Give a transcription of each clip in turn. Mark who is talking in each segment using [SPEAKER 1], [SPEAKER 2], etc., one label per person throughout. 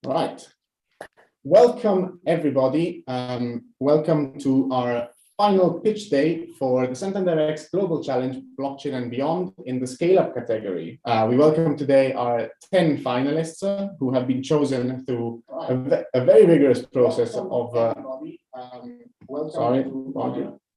[SPEAKER 1] All right. Welcome, everybody. Welcome to our final pitch day for the Santander X Global Challenge Blockchain and Beyond in the Scaleup category. We welcome today our 10 finalists who have been chosen through a very rigorous process of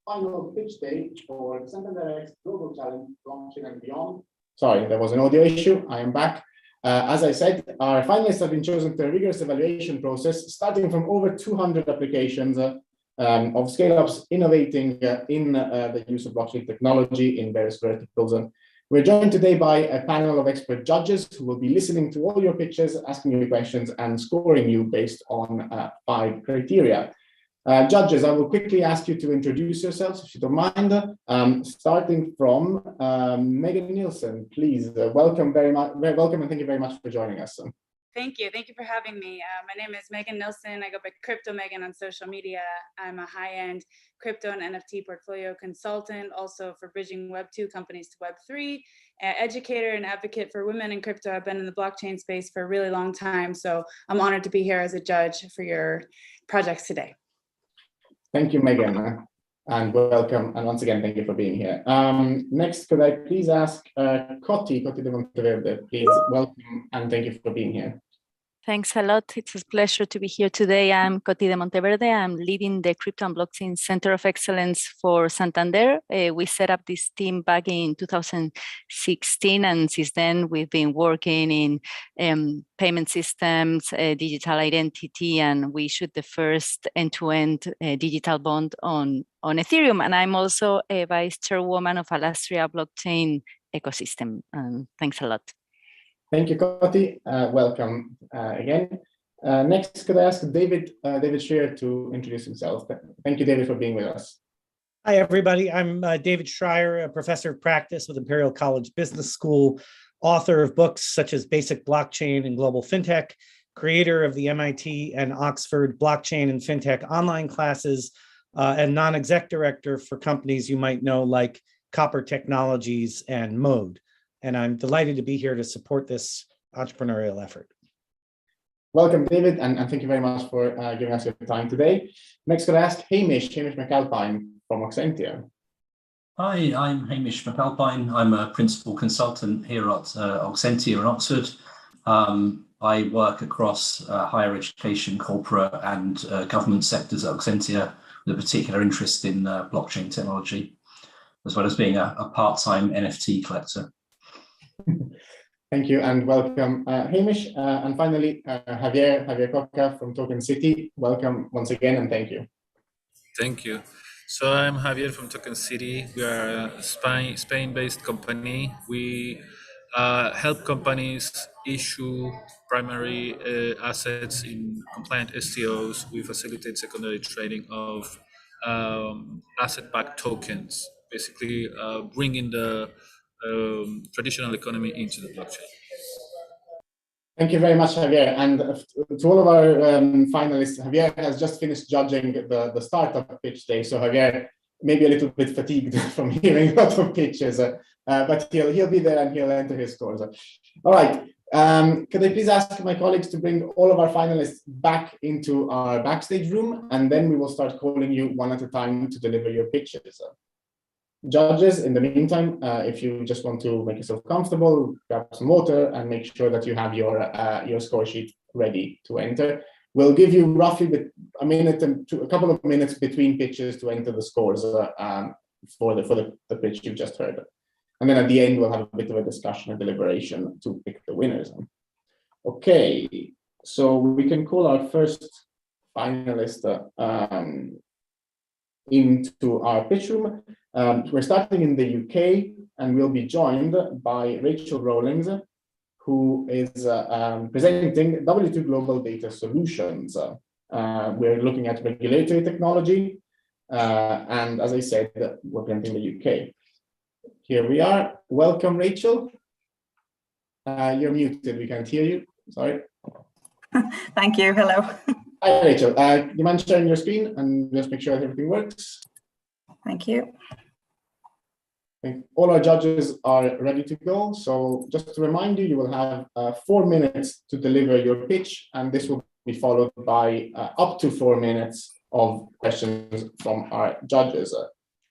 [SPEAKER 1] final pitch day for the Santander X Global Challenge Blockchain and Beyond. Sorry, there was an audio issue. I am back. As I said, our finalists have been chosen through a rigorous evaluation process, starting from over 200 applications of Scaleups innovating in the use of blockchain technology in various verticals. We're joined today by a panel of expert judges who will be listening to all your pitches, asking you questions, and scoring you based on 5 criteria. Judges, I will quickly ask you to introduce yourselves, if you don't mind. Starting from Megan Nielsen, please. Welcome and thank you very much for joining us.
[SPEAKER 2] Thank you for having me. My name is Megan Nielsen. I go by Crypto Megan on social media. I'm a high-end crypto and NFT portfolio consultant, also for bridging Web 2 companies to Web 3, educator and advocate for women in crypto. I've been in the blockchain space for a really long time, so I'm honored to be here as a judge for your projects today.
[SPEAKER 1] Thank you, Megan, and welcome. And once again, thank you for being here. Next, could I please ask Coti de Monteverde, please welcome and thank you for being here.
[SPEAKER 3] Thanks a lot. It's a pleasure to be here today. I'm Coti de Monteverde. I'm leading the Crypto and Blockchain Center of Excellence for Santander. We set up this team back in 2016, and since then we've been working in payment systems, digital identity, and we issued the first end-to-end digital bond on Ethereum. And I'm also a vice chairwoman of Alastria blockchain ecosystem. Thanks a lot.
[SPEAKER 1] Thank you, Coti. Welcome again. Next, could I ask David Schreier to introduce himself? Thank you, David, for being with us.
[SPEAKER 4] Hi, everybody. I'm David Schreier, a professor of practice with Imperial College Business School, author of books such as Basic Blockchain and Global FinTech, creator of the MIT and Oxford Blockchain and FinTech online classes, and non-exec director for companies you might know like Copper Technologies and Mode. And I'm delighted to be here to support this entrepreneurial effort.
[SPEAKER 1] Welcome, David, and thank you very much for giving us your time today. Next, could I ask Hamish McAlpine from Auxentia?
[SPEAKER 5] Hi, I'm Hamish McAlpine. I'm a principal consultant here at Auxentia in Oxford. I work across higher education, corporate and government sectors at Auxentia with a particular interest in blockchain technology, as well as being a part-time NFT collector.
[SPEAKER 1] Thank you and welcome, Hamish. And finally, Javier Coca from Token City. Welcome once again and thank you.
[SPEAKER 6] Thank you. So I'm Javier from Token City. We are a Spain-based company. We help companies issue primary assets in compliant STOs. We facilitate secondary trading of asset-backed tokens, basically bringing the traditional economy into the blockchain.
[SPEAKER 1] Thank you very much, Javier. And to all of our finalists, Javier has just finished judging the startup pitch day. So Javier may be a little bit fatigued from hearing a lot of pitches, but he'll be there and he'll enter his scores. All right. Could I please ask my colleagues to bring all of our finalists back into our backstage room, and then we will start calling you one at a time to deliver your pitches. Judges, in the meantime, if you just want to make yourself comfortable, grab some water and make sure that you have your score sheet ready to enter. We'll give you roughly a minute and a couple of minutes between pitches to enter the scores for the pitch you just heard. And then at the end, we'll have a bit of a discussion and deliberation to pick the winners. Okay, so we can call our first finalist into our pitch room. We're starting in the UK, and we'll be joined by Rachel Rawlings, who is presenting W2 Global Data Solutions. We're looking at regulatory technology, and as I said, we're presenting the UK. Here we are. Welcome, Rachel. You're muted. We can't hear you. Sorry.
[SPEAKER 7] Thank you. Hello.
[SPEAKER 1] Hi, Rachel. Do you mind sharing your screen and just make sure that everything works?
[SPEAKER 7] Thank you.
[SPEAKER 1] I think all our judges are ready to go. So just to remind you, you will have 4 minutes to deliver your pitch, and this will be followed by up to 4 minutes of questions from our judges.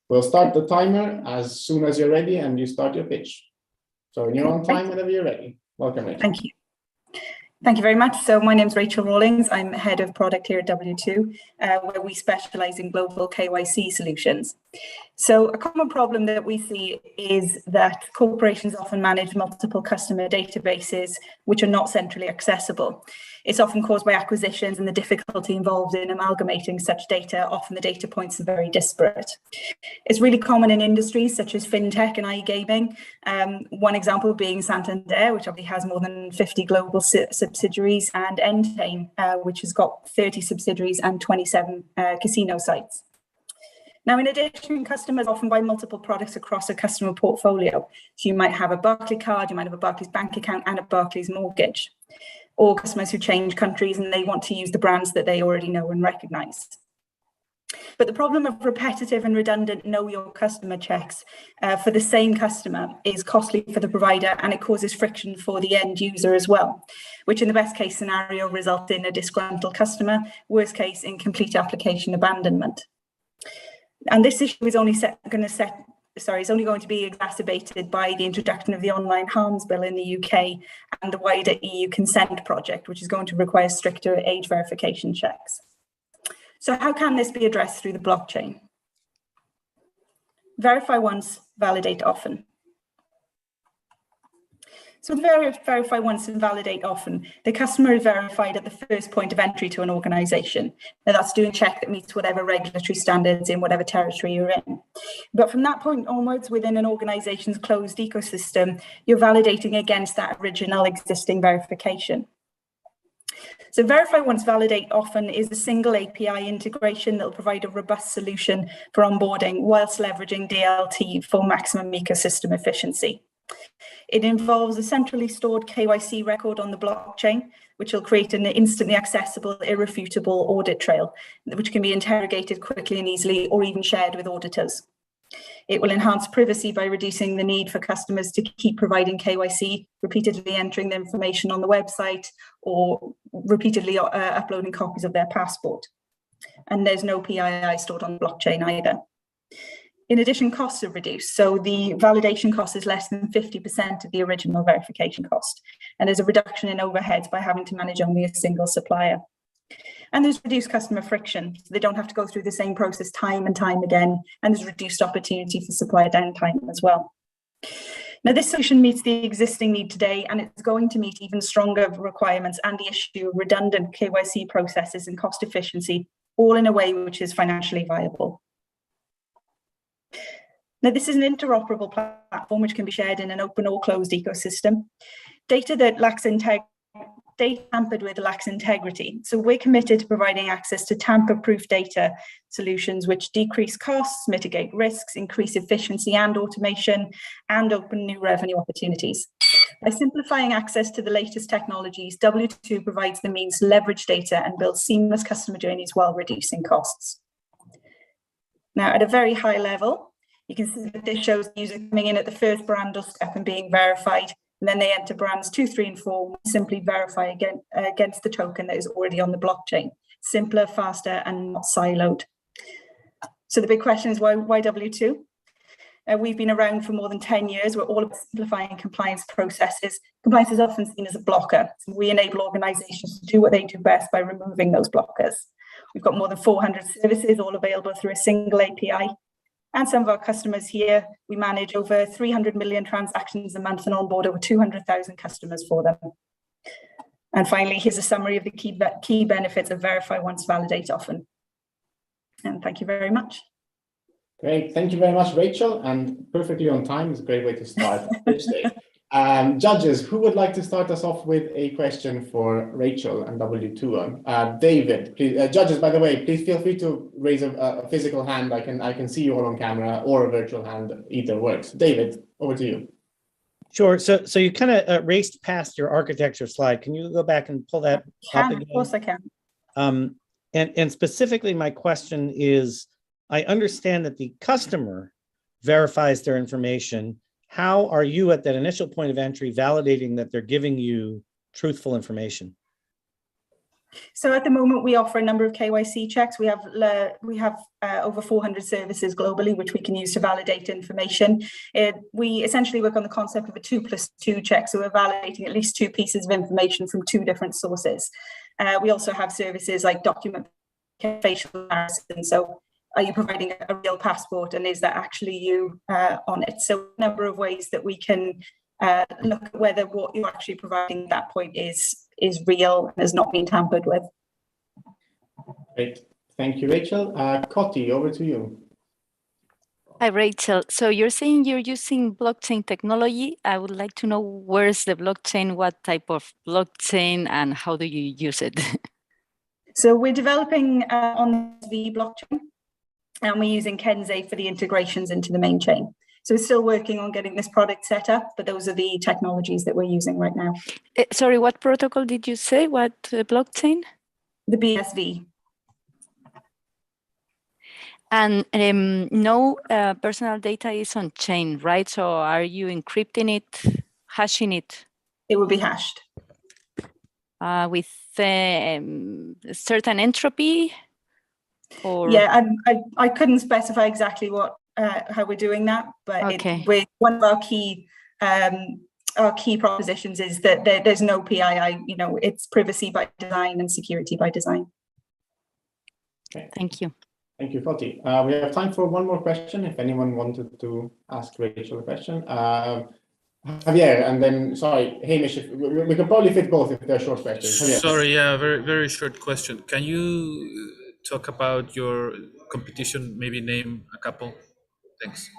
[SPEAKER 1] We'll start the timer as soon as you're ready and you start your pitch. So when you're on time, whenever you're ready. Welcome, Rachel.
[SPEAKER 7] Thank you. Thank you very much. So my name is Rachel Rawlings. I'm head of product here at W2, where we specialize in global KYC solutions. So a common problem that we see is that corporations often manage multiple customer databases, which are not centrally accessible. It's often caused by acquisitions and the difficulty involved in amalgamating such data. Often the data points are very disparate. It's really common in industries such as fintech and iGaming. One example being Santander, which obviously has more than 50 global subsidiaries, and Entain, which has got 30 subsidiaries and 27 casino sites. Now, in addition, customers often buy multiple products across a customer portfolio. So you might have a Barclays card, you might have a Barclays bank account and a Barclays mortgage. Or customers who change countries and they want to use the brands that they already know and recognize. But the problem of repetitive and redundant know your customer checks for the same customer is costly for the provider, and it causes friction for the end user as well, which in the best case scenario results in a disgruntled customer, worst case in complete application abandonment. And this issue is only going to be exacerbated by the introduction of the Online Harms Bill in the UK and the wider EU consent project, which is going to require stricter age verification checks. So how can this be addressed through the blockchain? Verify once, validate often. So verify once and validate often. The customer is verified at the first point of entry to an organization. Now that's doing a check that meets whatever regulatory standards in whatever territory you're in. But from that point onwards, within an organization's closed ecosystem, you're validating against that original existing verification. So verify once, validate often is a single API integration that will provide a robust solution for onboarding whilst leveraging DLT for maximum ecosystem efficiency. It involves a centrally stored KYC record on the blockchain, which will create an instantly accessible, irrefutable audit trail, which can be interrogated quickly and easily, or even shared with auditors. It will enhance privacy by reducing the need for customers to keep providing KYC, repeatedly entering the information on the website, or repeatedly uploading copies of their passport. And there's no PII stored on the blockchain either. In addition, costs are reduced. So the validation cost is less than 50% of the original verification cost. And there's a reduction in overheads by having to manage only a single supplier. And there's reduced customer friction. So they don't have to go through the same process time and time again. And there's reduced opportunity for supplier downtime as well. Now, this solution meets the existing need today, and it's going to meet even stronger requirements and the issue of redundant KYC processes and cost efficiency, all in a way which is financially viable. Now, this is an interoperable platform which can be shared in an open or closed ecosystem. Data tampered with lacks integrity. So we're committed to providing access to tamper-proof data solutions which decrease costs, mitigate risks, increase efficiency and automation, and open new revenue opportunities. By simplifying access to the latest technologies, W2 provides the means to leverage data and build seamless customer journeys while reducing costs. Now, at a very high level, you can see that this shows the user coming in at the first brand or step and being verified, and then they enter brands 2, 3, and 4, simply verify again against the token that is already on the blockchain. Simpler, faster, and not siloed. So the big question is why W2? We've been around for more than 10 years. We're all about simplifying compliance processes. Compliance is often seen as a blocker. So we enable organizations to do what they do best by removing those blockers. We've got more than 400 services, all available through a single API. And some of our customers here, we manage over 300 million transactions a month and onboard over 200,000 customers for them. And finally, here's a summary of the key benefits of verify once, validate often. And thank you very much.
[SPEAKER 1] Great, thank you very much, Rachel, and perfectly on time. It's a great way to start pitch day. Judges, who would like to start us off with a question for Rachel and W2? David, please, judges, by the way, please feel free to raise a physical hand. I can see you all on camera, or a virtual hand, either works. David, over to you.
[SPEAKER 4] Sure. So you kind of raced past your architecture slide. Can you go back and pull that up again?
[SPEAKER 7] Of course I can.
[SPEAKER 4] And specifically, my question is, I understand that the customer verifies their information. How are you at that initial point of entry validating that they're giving you truthful information?
[SPEAKER 7] So at the moment, we offer a number of KYC checks. We have over 400 services globally, which we can use to validate information. We essentially work on the concept of a 2+2 check. So we're validating at least 2 pieces of information from 2 different sources. We also have services like document facial comparison. So are you providing a real passport, and is that actually you on it? So a number of ways that we can look at whether what you're actually providing at that point is real and has not been tampered with.
[SPEAKER 1] Great. Thank you, Rachel. Koti, over to you.
[SPEAKER 3] Hi, Rachel. So you're saying you're using blockchain technology. I would like to know, where's the blockchain, what type of blockchain, and how do you use it?
[SPEAKER 7] So we're developing on the blockchain, and we're using Kenze for the integrations into the main chain. So we're still working on getting this product set up, but those are the technologies that we're using right now.
[SPEAKER 3] Sorry, what protocol did you say? What blockchain?
[SPEAKER 7] The BSV.
[SPEAKER 3] And no personal data is on chain, right? So are you encrypting it, hashing it?
[SPEAKER 7] It will be hashed.
[SPEAKER 3] With certain entropy? Or...
[SPEAKER 7] Yeah, I couldn't specify exactly what how we're doing that, but
[SPEAKER 3] okay.
[SPEAKER 7] One of our key propositions is that there's no PII. You know, it's privacy by design and security by design.
[SPEAKER 1] Okay.
[SPEAKER 3] Thank you.
[SPEAKER 1] Thank you, Koti. We have time for one more question. If anyone wanted to ask Rachel a question, Javier, and then sorry, Hamish. If we could probably fit both if they're short questions. Javier.
[SPEAKER 6] Sorry, yeah, very short question. Can you talk about your competition? Maybe name a couple. Thanks.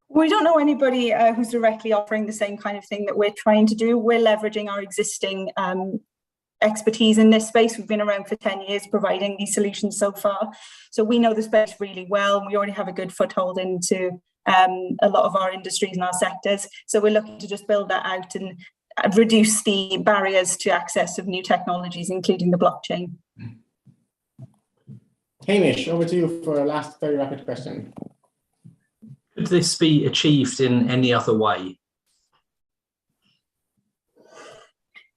[SPEAKER 7] We don't know anybody who's directly offering the same kind of thing that we're trying to do. We're leveraging our existing expertise in this space. We've been around for 10 years providing these solutions so far. So we know the space really well. We already have a good foothold into a lot of our industries and our sectors. So we're looking to just build that out and reduce the barriers to access of new technologies, including the blockchain.
[SPEAKER 1] Hamish, over to you for a last very rapid question.
[SPEAKER 5] Could this be achieved in any other way?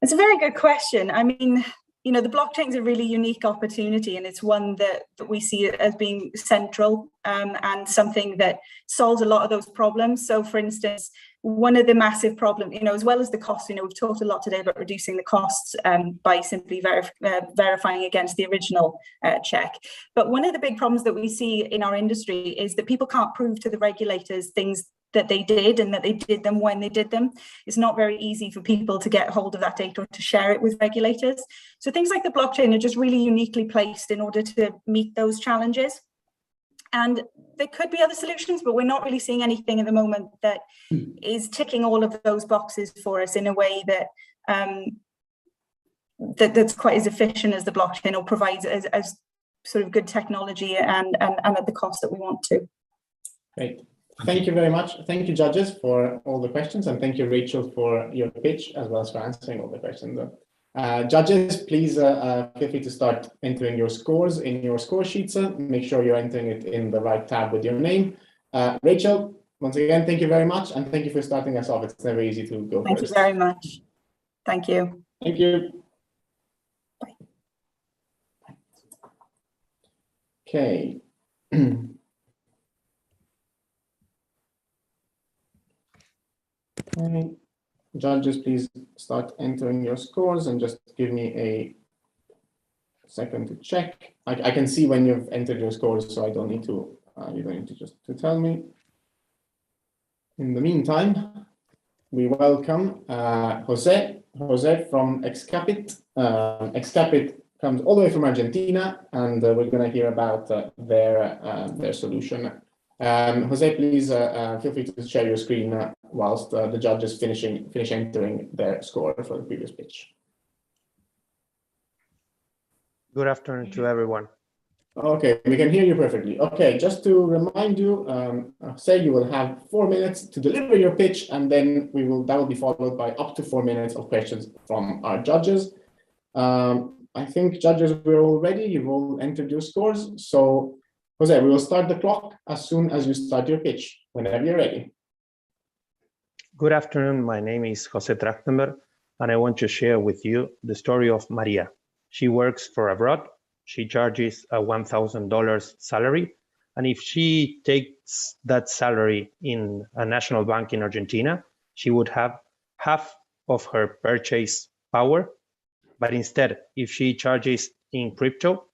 [SPEAKER 7] It's a very good question. I mean, you know, the blockchain is a really unique opportunity, and it's one that we see as being central and something that solves a lot of those problems. So, for instance, one of the massive problems, you know, as well as the costs, you know, we've talked a lot today about reducing the costs by simply verifying against the original check. But one of the big problems that we see in our industry is that people can't prove to the regulators things that they did and that they did them when they did them. It's not very easy for people to get hold of that data or to share it with regulators. So things like the blockchain are just really uniquely placed in order to meet those challenges. And there could be other solutions, but we're not really seeing anything at the moment that is ticking all of those boxes for us in a way that that's quite as efficient as the blockchain, or provides as sort of good technology and at the cost that we want to.
[SPEAKER 1] Great. Thank you very much. Thank you, judges, for all the questions, and thank you, Rachel, for your pitch, as well as for answering all the questions. Judges, please feel free to start entering your scores in your score sheets. Make sure you're entering it in the right tab with your name. Rachel, once again, thank you very much, and thank you for starting us off. It's never easy to go
[SPEAKER 7] first. Thank you very much. Thank you.
[SPEAKER 1] Thank you.
[SPEAKER 7] Bye.
[SPEAKER 1] Okay. Okay. Judges, please start entering your scores and just give me a second to check. I can see when you've entered your scores, so I don't need to, you don't need to just to tell me. In the meantime, we welcome Jose from Excapit. Excapit comes all the way from Argentina, and we're going to hear about their solution. Jose, please feel free to share your screen whilst the judges finish entering their score for the previous pitch.
[SPEAKER 8] Good afternoon to everyone.
[SPEAKER 1] Okay, we can hear you perfectly. Okay, just to remind you, Jose, you will have 4 minutes to deliver your pitch, and then that will be followed by up to 4 minutes of questions from our judges. I think, judges, we're all ready. You've all entered your scores. So, Jose, we will start the clock as soon as you start your pitch, whenever you're ready.
[SPEAKER 8] Good afternoon. My name is Jose Trachtenberg, and I want to share with you the story of Maria. She works for abroad. She charges a $1,000 salary. And if she takes that salary in a national bank in Argentina, she would have half of her purchase power. But instead, if she charges in crypto,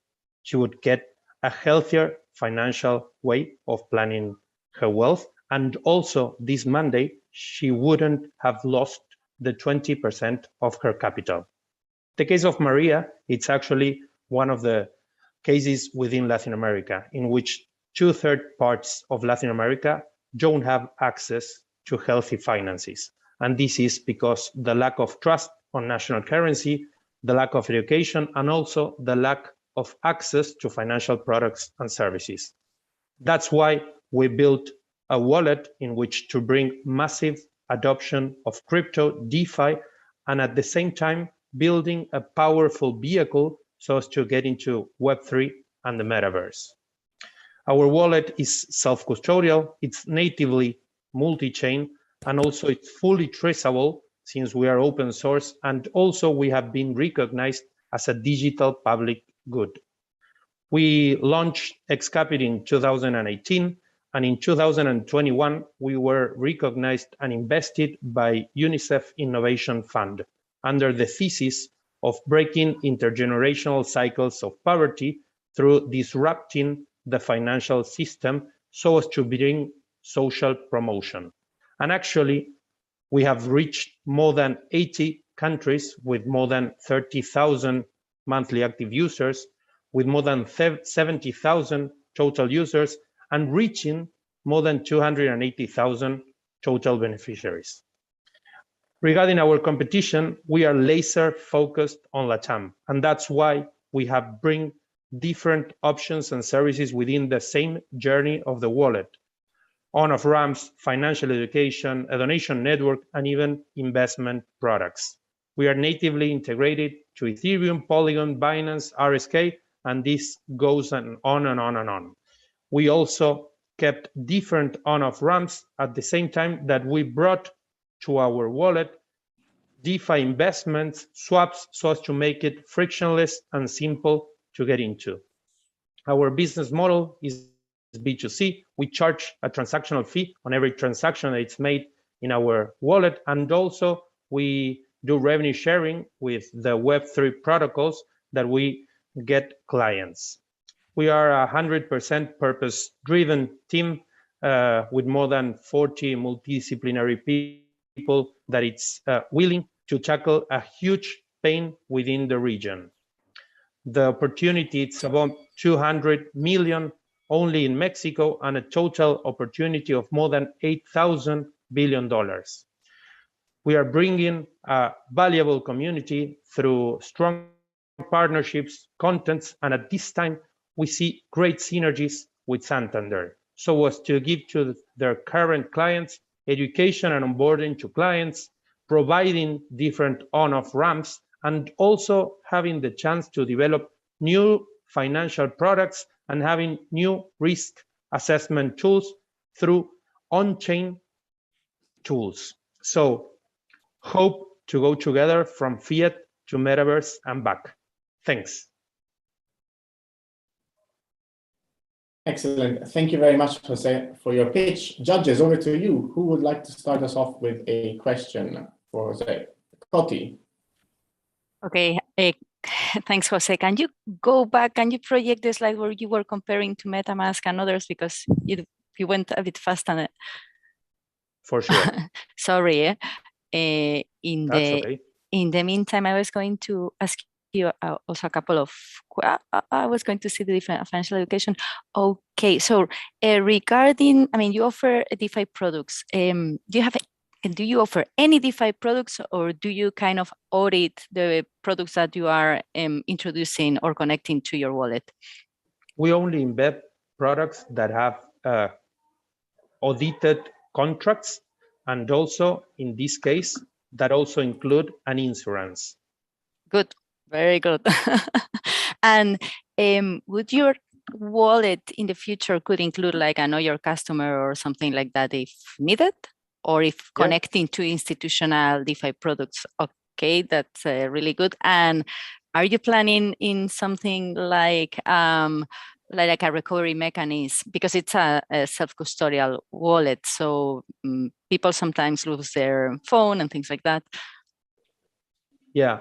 [SPEAKER 8] she would get a healthier financial way of planning her wealth. And also this Monday, she wouldn't have lost the 20% of her capital. The case of Maria, it's actually one of the cases within Latin America in which 2/3 parts of Latin America don't have access to healthy finances. And this is because the lack of trust on national currency, the lack of education, and also the lack of access to financial products and services. That's why we built a wallet in which to bring massive adoption of crypto, DeFi, and at the same time, building a powerful vehicle so as to get into Web3 and the metaverse. Our wallet is self-custodial, it's natively multi-chain, and also it's fully traceable since we are open source, and also we have been recognized as a digital public good. We launched Excapit in 2018, and in 2021, we were recognized and invested by UNICEF Innovation Fund under the thesis of breaking intergenerational cycles of poverty through disrupting the financial system so as to bring social promotion. And actually, we have reached more than 80 countries with more than 30,000 monthly active users, with more than 70,000 total users, and reaching more than 280,000 total beneficiaries. Regarding our competition, we are laser focused on LATAM, and that's why we have bring different options and services within the same journey of the wallet. On-off ramps, financial education, a donation network, and even investment products. We are natively integrated to Ethereum, Polygon, Binance, RSK, and this goes on and on and on. We also kept different on-off ramps at the same time that we brought to our wallet DeFi investments, swaps, so as to make it frictionless and simple to get into. Our business model is B2C. We charge a transactional fee on every transaction that's made in our wallet, and also we do revenue sharing with the Web3 protocols that we get clients. We are a 100% purpose-driven team with more than 40 multidisciplinary people that it's willing to tackle a huge pain within the region. The opportunity, it's about 200 million only in Mexico, and a total opportunity of more than $8,000 billion. We are bringing a valuable community through strong partnerships, contents, and at this time, we see great synergies with Santander, so as to give to their current clients education and onboarding to clients, providing different on-off ramps, and also having the chance to develop new financial products and having new risk assessment tools through on-chain tools. So hope to go together from fiat to metaverse and back. Thanks.
[SPEAKER 1] Excellent. Thank you very much, Jose, for your pitch. Judges, over to you. Who would like to start us off with a question for Jose? Coti.
[SPEAKER 3] Okay, thanks, Jose. Can you go back? Can you project the slide where you were comparing to MetaMask and others, because you went a bit fast on it?
[SPEAKER 8] For sure.
[SPEAKER 3] Sorry.
[SPEAKER 8] That's okay.
[SPEAKER 3] In the meantime, I was going to ask you also a couple of. I was going to see the different financial education. Okay, so regarding, I mean, you offer DeFi products. Do you offer any DeFi products, or do you kind of audit the products that you are introducing or connecting to your wallet?
[SPEAKER 8] We only embed products that have audited contracts, and also in this case, that also include an insurance.
[SPEAKER 3] Good, very good. And would your wallet in the future could include like a know your customer or something like that if needed, or if connecting to institutional DeFi products. Okay, that's really good. And are you planning in something like a recovery mechanism, because it's a self-custodial wallet, so people sometimes lose their phone and things like that?
[SPEAKER 8] Yeah,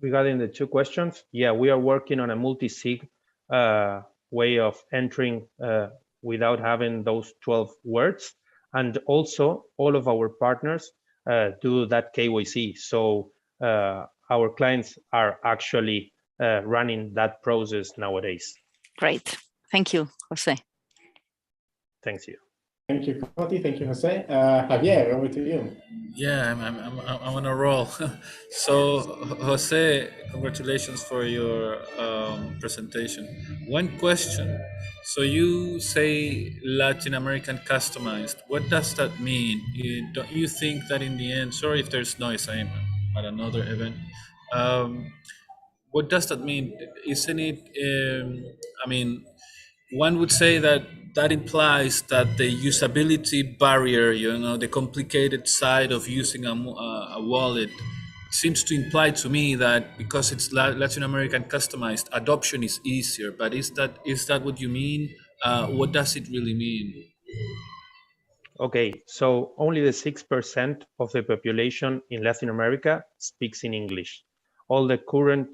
[SPEAKER 8] regarding the two questions, yeah, we are working on a multi-sig way of entering without having those 12 words. And also all of our partners do that KYC. So our clients are actually running that process nowadays.
[SPEAKER 3] Great. Thank you, Jose.
[SPEAKER 8] Thanks you.
[SPEAKER 1] Thank you, Coti. Thank you, Jose. Javier, over to you.
[SPEAKER 6] Yeah, I'm on a roll. So, Jose, congratulations for your presentation. One question. So you say Latin American customized. What does that mean? Don't you think that in the end? Sorry if there's noise. I'm at another event. What does that mean? Isn't it? I mean, one would say that that implies that the usability barrier, the complicated side of using a wallet, seems to imply to me that because it's Latin American customized, adoption is easier. But is that what you mean? What does it really mean?
[SPEAKER 8] Okay, so only the 6% of the population in Latin America speaks in English. All the current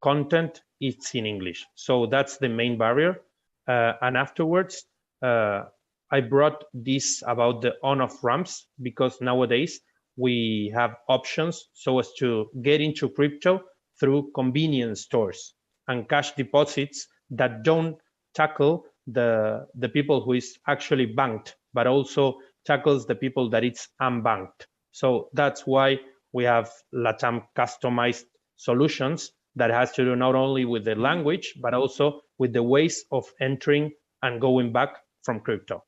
[SPEAKER 8] content is in English. So that's the main barrier. And afterwards, I brought this about the on-off ramps because nowadays we have options so as to get into crypto through convenience stores and cash deposits that don't tackle the people who is actually banked, but also tackles the people that it's unbanked. So that's why we have LATAM customized solutions that has to do not only with the language, but also with the ways of entering and going back from crypto.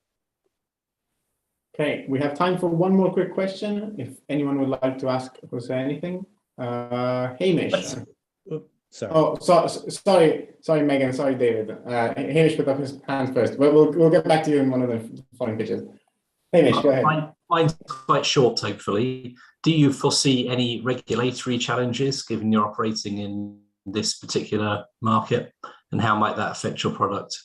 [SPEAKER 1] Okay, we have time for one more quick question. If anyone would like to ask Jose anything. Hamish.
[SPEAKER 4] Sorry.
[SPEAKER 1] Oh, sorry, Megan. Sorry, David. Hamish put up his hand first. We'll get back to you in one of the following pitches. Hamish, go ahead.
[SPEAKER 5] Mine's quite short, hopefully. Do you foresee any regulatory challenges given you're operating in this particular market, and how might that affect your product?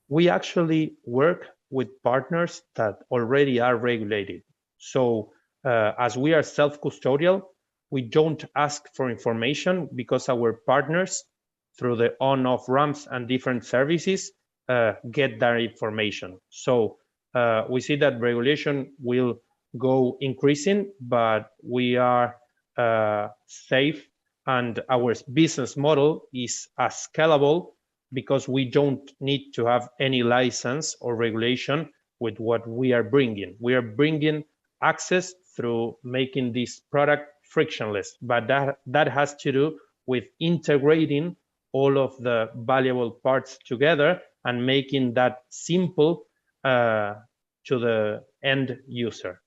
[SPEAKER 8] We actually work with partners that already are regulated. So as we are self-custodial, we don't ask for information because our partners, through the on-off ramps and different services, get that information. So we see that regulation will go increasing, but we are safe, and our business model is scalable because we don't need to have any license or regulation with what we are bringing. We are bringing access through making this product frictionless, but that has to do with integrating all of the valuable parts together and making that simple to the end user.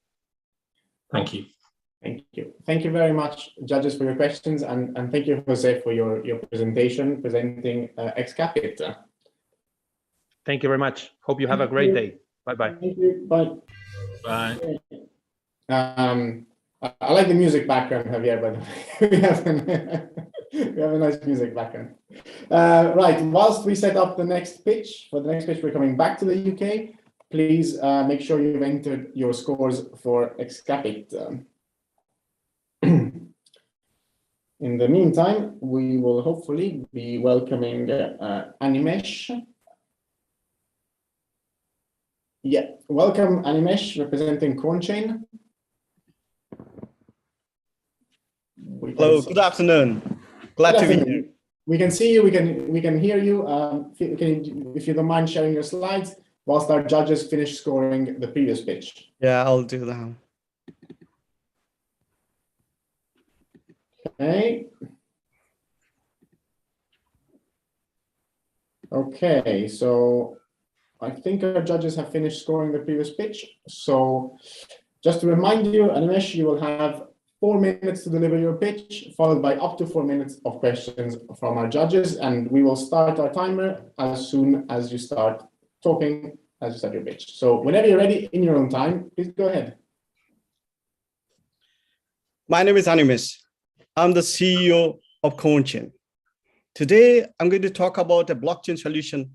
[SPEAKER 5] Thank you.
[SPEAKER 1] Thank you. Thank you very much, judges, for your questions, and thank you, Jose, for your presentation, presenting Excapit.
[SPEAKER 8] Thank you very much. Hope you have a great day. Bye-bye.
[SPEAKER 1] Thank you. Bye.
[SPEAKER 6] Bye.
[SPEAKER 1] I like the music background, Javier, but we have a nice music background. Right, whilst we set up the next pitch, we're coming back to the UK. Please make sure you've entered your scores for Excapit. In the meantime, we will hopefully be welcoming Animesh. Yeah, welcome Animesh, representing CoinChain.
[SPEAKER 9] Hello, good afternoon. Glad to be here.
[SPEAKER 1] We can see you, we can hear you. If you don't mind sharing your slides whilst our judges finish scoring the previous pitch.
[SPEAKER 9] Yeah, I'll do that.
[SPEAKER 1] Okay, so I think our judges have finished scoring the previous pitch. So just to remind you, Animesh, you will have 4 minutes to deliver your pitch, followed by up to 4 minutes of questions from our judges. And we will start our timer as soon as you start talking, as you start your pitch. So whenever you're ready in your own time, please go ahead.
[SPEAKER 9] My name is Animesh. I'm the CEO of CoinChain. Today, I'm going to talk about a blockchain solution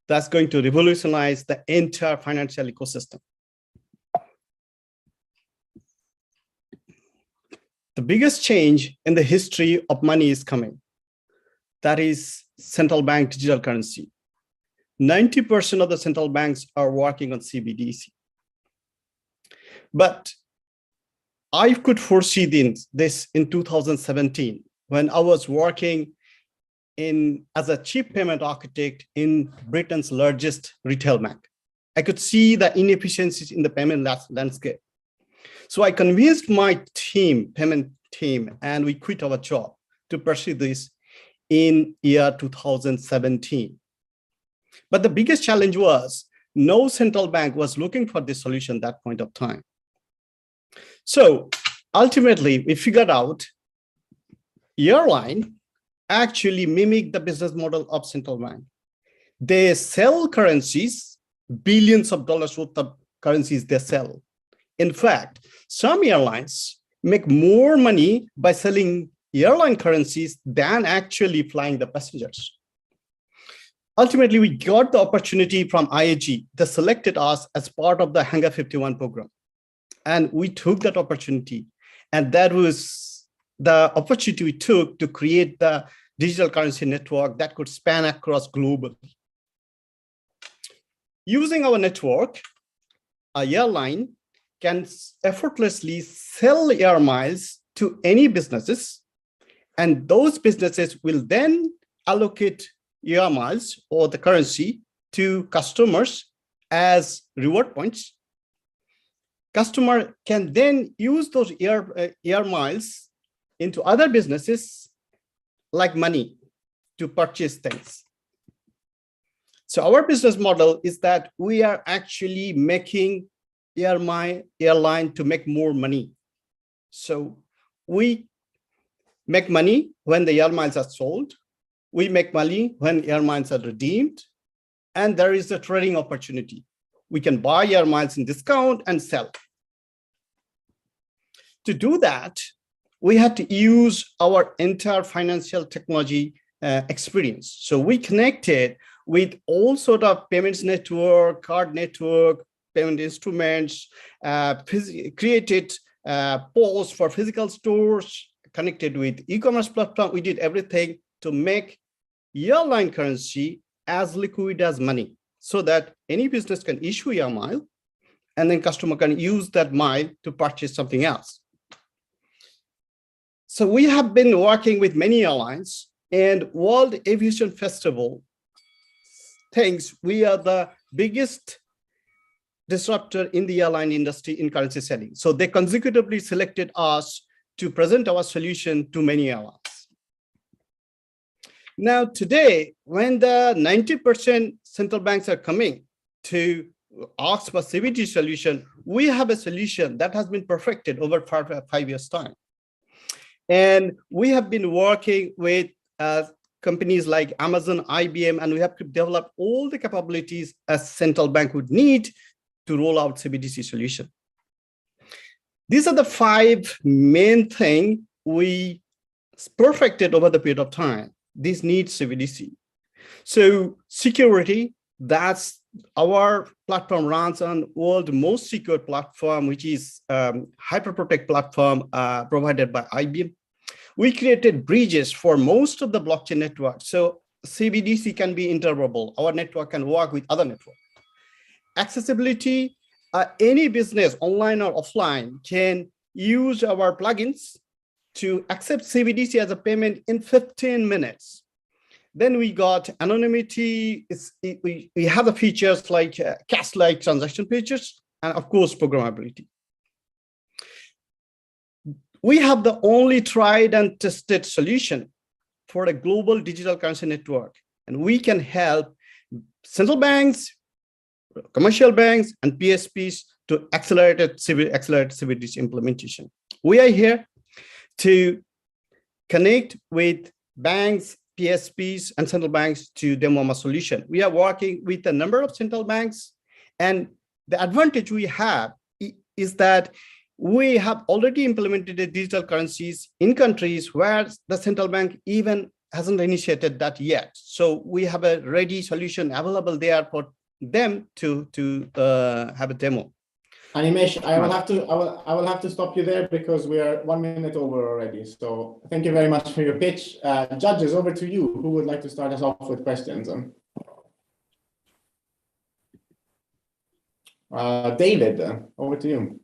[SPEAKER 9] that's going to revolutionize the entire financial ecosystem. The biggest change in the history of money is coming. That is central bank digital currency. 90% of the central banks are working on CBDC. But I could foresee this in 2017 when I was working as a chief payment architect in Britain's largest retail bank. I could see the inefficiencies in the payment landscape. So I convinced my payment team, and we quit our job to pursue this in year 2017. But the biggest challenge was no central bank was looking for this solution at that point of time. So ultimately, we figured out airline actually mimic the business model of central bank. They sell currencies, billions of dollars worth of currencies they sell. In fact, some airlines make more money by selling airline currencies than actually flying the passengers. Ultimately, we got the opportunity from IAG. They selected us as part of the Hangar 51 program. And we took that opportunity. And that was the opportunity we took to create the digital currency network that could span across globally. Using our network, a airline can effortlessly sell air miles to any businesses, and those businesses will then allocate air miles or the currency to customers as reward points. Customer can then use those air miles into other businesses like money to purchase things. So our business model is that we are actually making airline to make more money. So we make money when the air miles are sold. We make money when air miles are redeemed. And there is a trading opportunity. We can buy air miles in discount and sell. To do that, we had to use our entire financial technology experience. So we connected with all sort of payments network, card network, payment instruments, created posts for physical stores, connected with e-commerce platform. We did everything to make airline currency as liquid as money so that any business can issue a mile and then customer can use that mile to purchase something else. So we have been working with many airlines, and World Aviation Festival thinks we are the biggest disruptor in the airline industry in currency selling. So they consecutively selected us to present our solution to many airlines. Now today, when the 90% central banks are coming to ask for CBDC solution, we have a solution that has been perfected over 5 years' time. And we have been working with companies like Amazon, IBM, and we have to develop all the capabilities a central bank would need to roll out CBDC solution. These are the 5 main things we perfected over the period of time. This needs CBDC. So security, that's our platform runs on world's most secure platform, which is HyperProtect platform provided by IBM. We created bridges for most of the blockchain networks. So CBDC can be interoperable. Our network can work with other networks. Accessibility, any business online or offline can use our plugins to accept CBDC as a payment in 15 minutes. Then we got anonymity. We have the features like cash-like transaction features, and of course, programmability. We have the only tried and tested solution for a global digital currency network, and we can help central banks, commercial banks, and PSPs to accelerate CBDC implementation. We are here to connect with banks, PSPs, and central banks to demo a solution. We are working with a number of central banks, and the advantage we have is that we have already implemented the digital currencies in countries where the central bank even hasn't initiated that yet. So we have a ready solution available there for them to have a demo.
[SPEAKER 1] Animesh, I will have to stop you there because we are 1 minute over already. So thank you very much for your pitch. Judges, over to you. Who would like to start us off with questions? David, over to you.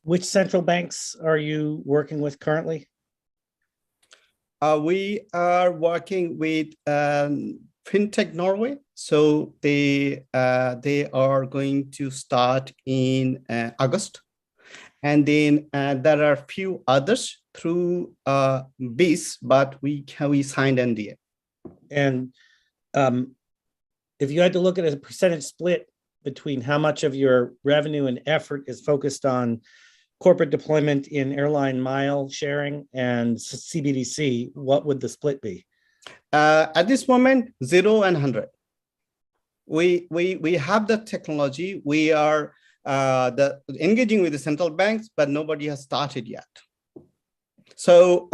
[SPEAKER 4] Which central banks are you working with currently?
[SPEAKER 9] We are working with FinTech Norway. So they are going to start in August. And then there are a few others through BIS, but we signed NDA.
[SPEAKER 4] And if you had to look at a percentage split between how much of your revenue and effort is focused on corporate deployment in airline mile sharing and CBDC, what would the split be?
[SPEAKER 9] At this moment, 0 and 100. We have the technology. We are engaging with the central banks, but nobody has started yet. So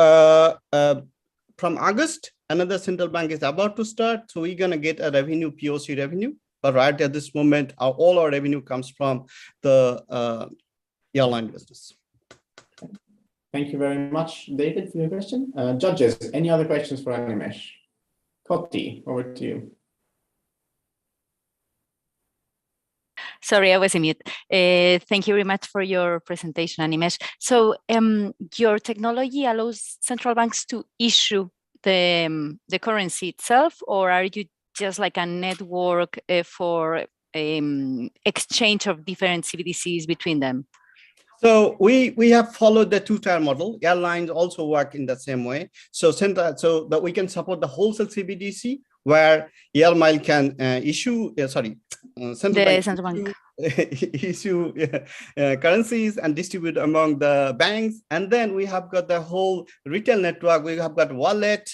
[SPEAKER 9] from August, another central bank is about to start. So we're going to get a revenue, POC revenue. But right at this moment, all our revenue comes from the airline business.
[SPEAKER 1] Thank you very much, David, for your question. Judges, any other questions for Animesh? Koti, over to you.
[SPEAKER 3] Sorry, I was in mute. Thank you very much for your presentation, Animesh. So your technology allows central banks to issue the currency itself, or are you just like a network for exchange of different CBDCs between them?
[SPEAKER 9] So we have followed the two-tier model. Airlines also work in the same way. So that we can support the wholesale CBDC where air mile can central bank issue currencies and distribute among the banks. And then we have got the whole retail network. We have got wallet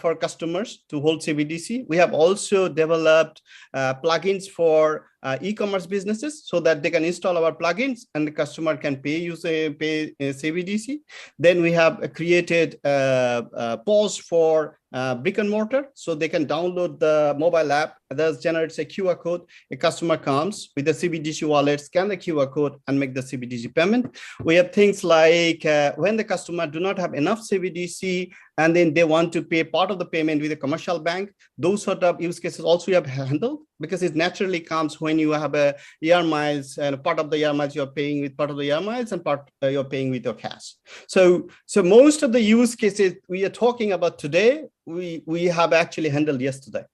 [SPEAKER 9] for customers to hold CBDC. We have also developed plugins for e-commerce businesses so that they can install our plugins and the customer can pay CBDC. Then we have created POS for brick and mortar, so they can download the mobile app that generates a QR code. A customer comes with the CBDC wallet, scan the QR code and make the CBDC payment. We have things like when the customer do not have enough CBDC and then they want to pay part of the payment with a commercial bank, those sort of use cases also we have handled, because it naturally comes when you have a air miles and part of the air miles you're paying with part of the air miles and part you're paying with your cash. So most of the use cases we are talking about today, we have actually handled yesterday.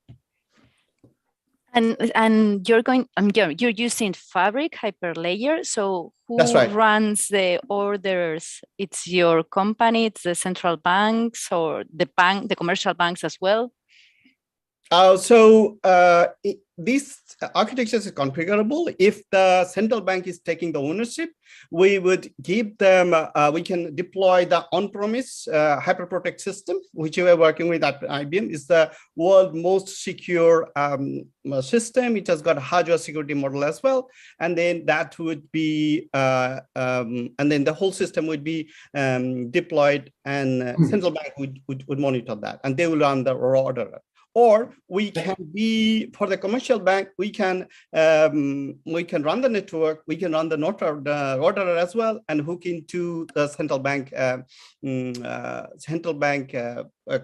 [SPEAKER 3] And you're using Fabric Hyperlayer. So who runs the orders? It's your company, it's the central banks, or the commercial banks as well?
[SPEAKER 9] This architecture is configurable. If the central bank is taking the ownership, we would give them, we can deploy the on-premise HyperProtect system, which we are working with at IBM. Is the world's most secure system. It has got a hardware security model as well. And then that would be, and then the whole system would be deployed, and central bank would monitor that, and they will run the raw order. Or we can be, for the commercial bank, we can run the network, we can run the order as well, and hook into the central bank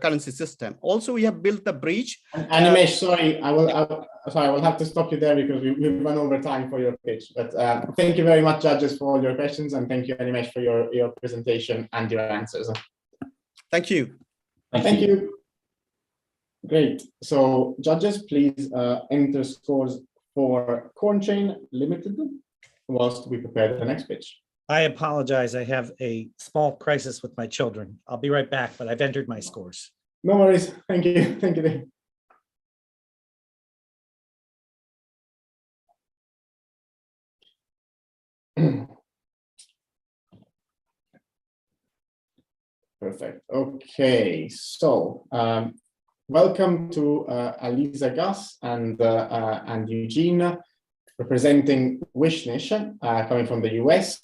[SPEAKER 9] currency system. Also, we have built the bridge.
[SPEAKER 1] Animesh, sorry, I will have to stop you there because we've run over time for your pitch. But thank you very much, judges, for all your questions, and thank you, Animesh, for your presentation and your answers.
[SPEAKER 9] Thank you.
[SPEAKER 1] Thank you. Great. So judges, please enter scores for CornChain Limited whilst we prepare the next pitch.
[SPEAKER 4] I apologize. I have a small crisis with my children. I'll be right back, but I've entered my scores.
[SPEAKER 1] No worries. Thank you. Thank you, Dave. Perfect. Okay, so welcome to Alisa Gus and Eugene, representing Wishnish, coming from the US.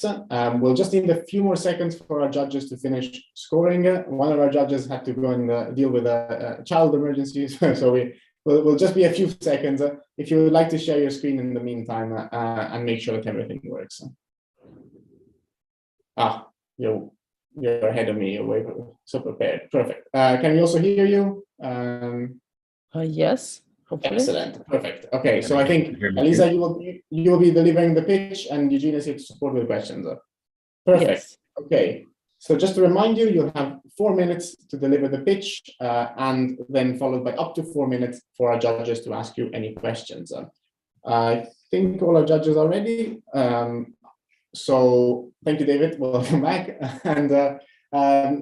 [SPEAKER 1] We'll just need a few more seconds for our judges to finish scoring. One of our judges had to go and deal with a child emergency, so we'll just be a few seconds. If you would like to share your screen in the meantime and make sure that everything works. You're ahead of me. You're so prepared. Perfect. Can we also hear you?
[SPEAKER 10] Yes. Hopefully.
[SPEAKER 1] Excellent. Perfect. Okay. So I think, Alisa, you will be delivering the pitch and Eugene is here to support with questions. Perfect.
[SPEAKER 10] Yes.
[SPEAKER 1] Okay. So just to remind you, you'll have 4 minutes to deliver the pitch and then followed by up to 4 minutes for our judges to ask you any questions. I think all our judges are ready. So thank you, David. Welcome back. And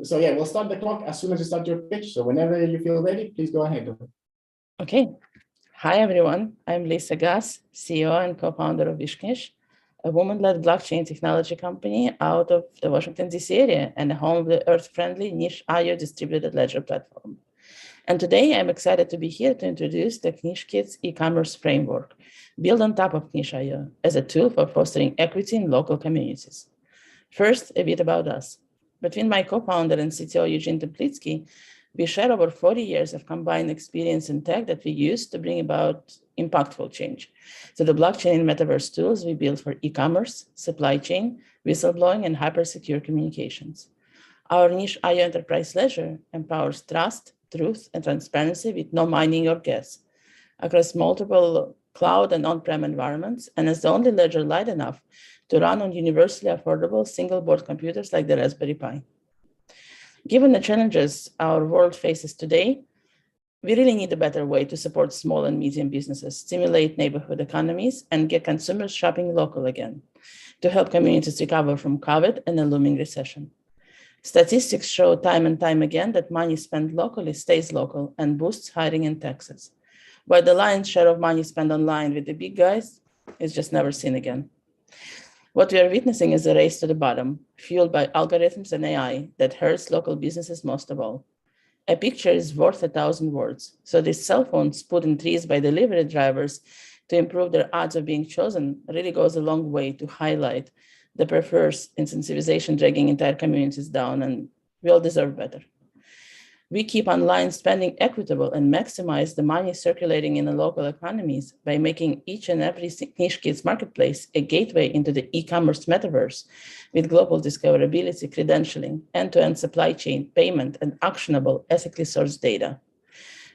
[SPEAKER 1] so yeah, we'll start the clock as soon as you start your pitch. So whenever you feel ready, please go ahead.
[SPEAKER 10] Okay. Hi, everyone. I'm Lisa Gus, CEO and co-founder of Wishnish, a woman-led blockchain technology company out of the Washington, D.C. area and a home of the Earth-friendly Niche.io distributed ledger platform. And today I'm excited to be here to introduce the KnishKids e-commerce framework, built on top of Niche.io as a tool for fostering equity in local communities. First, a bit about us. Between my co-founder and CTO, Eugene Teplitsky, we share over 40 years of combined experience in tech that we use to bring about impactful change. So the blockchain and metaverse tools we build for e-commerce, supply chain, whistleblowing, and hyper-secure communications. Our Niche.io enterprise ledger empowers trust, truth, and transparency with no mining or gas across multiple cloud and on-prem environments, and is the only ledger light enough to run on universally affordable single-board computers like the Raspberry Pi. Given the challenges our world faces today, we really need a better way to support small and medium businesses, stimulate neighborhood economies, and get consumers shopping local again to help communities recover from COVID and a looming recession. Statistics show time and time again that money spent locally stays local and boosts hiring and taxes, while the lion's share of money spent online with the big guys is just never seen again. What we are witnessing is a race to the bottom, fueled by algorithms and AI that hurts local businesses most of all. A picture is worth 1,000 words. So these cell phones put in trees by delivery drivers to improve their odds of being chosen really goes a long way to highlight the perverse incentivization dragging entire communities down, and we all deserve better. We keep online spending equitable and maximize the money circulating in the local economies by making each and every KnishKids marketplace a gateway into the e-commerce metaverse with global discoverability, credentialing, end-to-end supply chain, payment, and actionable, ethically sourced data.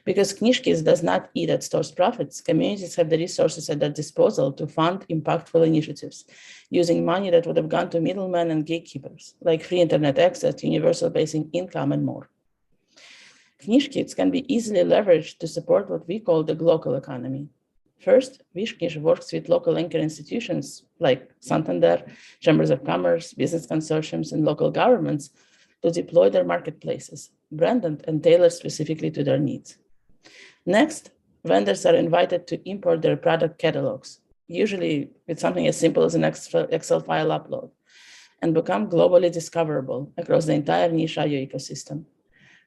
[SPEAKER 10] Because KnishKids does not eat at stores' profits, communities have the resources at their disposal to fund impactful initiatives using money that would have gone to middlemen and gatekeepers, like free internet access, universal basic income, and more. KnishKids can be easily leveraged to support what we call the local economy. First, Wishnish works with local anchor institutions like Santander, chambers of commerce, business consortiums, and local governments to deploy their marketplaces, branded and tailored specifically to their needs. Next, vendors are invited to import their product catalogs, usually with something as simple as an Excel file upload, and become globally discoverable across the entire Niche.io ecosystem.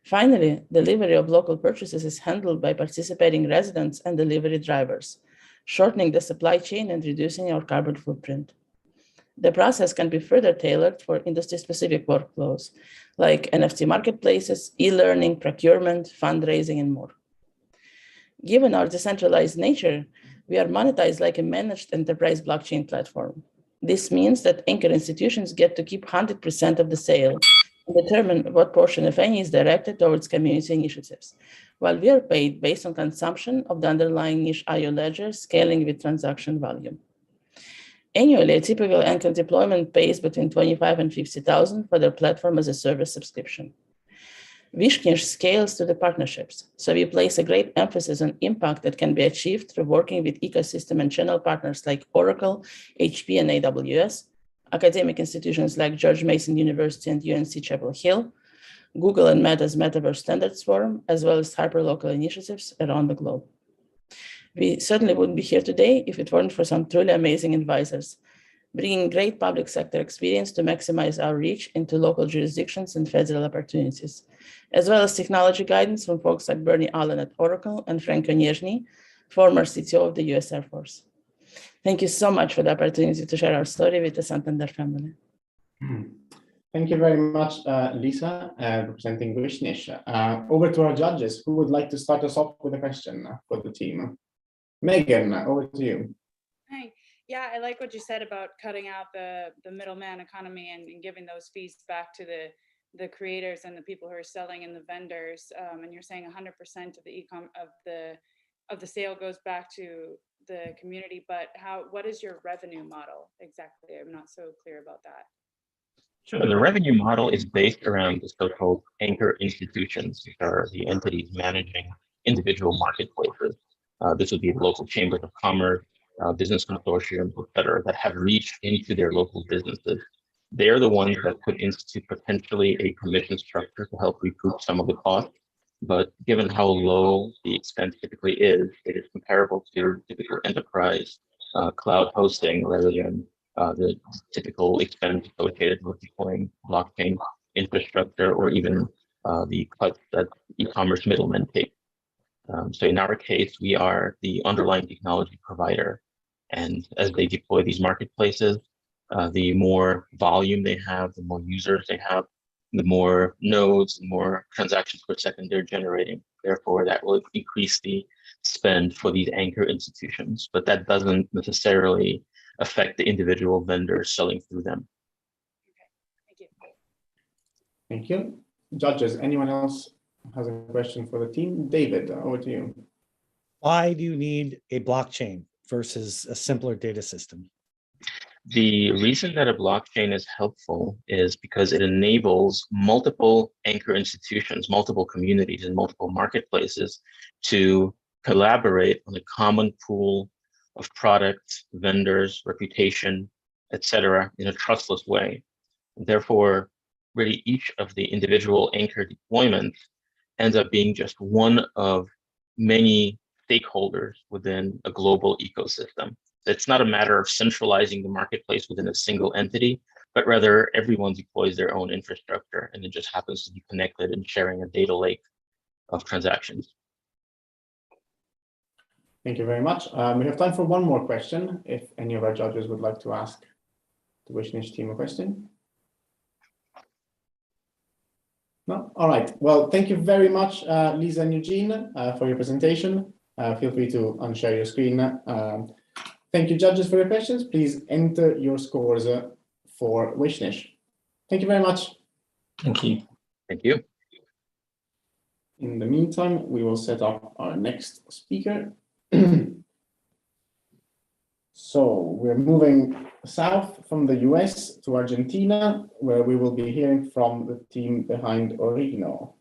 [SPEAKER 10] Finally, delivery of local purchases is handled by participating residents and delivery drivers, shortening the supply chain and reducing our carbon footprint. The process can be further tailored for industry-specific workflows, like NFT marketplaces, e-learning, procurement, fundraising, and more. Given our decentralized nature, we are monetized like a managed enterprise blockchain platform. This means that anchor institutions get to keep 100% of the sale and determine what portion, if any, is directed towards community initiatives, while we are paid based on consumption of the underlying Niche.io ledger scaling with transaction volume. Annually, a typical anchor deployment pays between $25,000 and $50,000 for their platform as a service subscription. Wishnish scales to the partnerships, so we place a great emphasis on impact that can be achieved through working with ecosystem and channel partners like Oracle, HP, and AWS, academic institutions like George Mason University and UNC Chapel Hill, Google and Meta's Metaverse Standards Forum, as well as hyperlocal initiatives around the globe. We certainly wouldn't be here today if it weren't for some truly amazing advisors, bringing great public sector experience to maximize our reach into local jurisdictions and federal opportunities, as well as technology guidance from folks like Bernie Allen at Oracle and Frank Konieczny, former CTO of the US Air Force. Thank you so much for the opportunity to share our story with the Santander family.
[SPEAKER 1] Thank you very much, Lisa, representing Vishnish. Over to our judges. Who would like to start us off with a question for the team? Megan, over to you.
[SPEAKER 2] Hi. Yeah, I like what you said about cutting out the middleman economy and giving those fees back to the creators and the people who are selling and the vendors. And you're saying 100% of the of the sale goes back to the community, but what is your revenue model exactly? I'm not so clear about that.
[SPEAKER 11] Sure. The revenue model is based around the so-called anchor institutions, which are the entities managing individual marketplaces. This would be local chambers of commerce, business consortiums, et cetera, that have reached into their local businesses. They're the ones that could institute potentially a commission structure to help recoup some of the costs. But given how low the expense typically is, it is comparable to typical enterprise cloud hosting rather than the typical expense associated with deploying blockchain infrastructure or even the cuts that e-commerce middlemen take. So in our case, we are the underlying technology provider. And as they deploy these marketplaces, the more volume they have, the more users they have, the more nodes, the more transactions per second they're generating. Therefore, that will increase the spend for these anchor institutions, but that doesn't necessarily affect the individual vendors selling through them.
[SPEAKER 2] Okay.
[SPEAKER 1] Thank you. Judges, anyone else has a question for the team? David, over to you.
[SPEAKER 4] Why do you need a blockchain versus a simpler data system?
[SPEAKER 11] The reason that a blockchain is helpful is because it enables multiple anchor institutions, multiple communities, and multiple marketplaces to collaborate on a common pool of products, vendors, reputation, etc., in a trustless way. Therefore, really each of the individual anchor deployments ends up being just one of many stakeholders within a global ecosystem. It's not a matter of centralizing the marketplace within a single entity, but rather everyone deploys their own infrastructure and it just happens to be connected and sharing a data lake of transactions.
[SPEAKER 1] Thank you very much. We have time for one more question, if any of our judges would like to ask the Vishnish team a question. No? All right. Well, thank you very much, Lisa and Eugene, for your presentation. Feel free to unshare your screen. Thank you, judges, for your questions. Please enter your scores for Vishnish. Thank you very much.
[SPEAKER 11] Thank you. Thank you.
[SPEAKER 1] In the meantime, we will set up our next speaker. So we're moving south from the US to Argentina, where we will be hearing from the team behind Origino.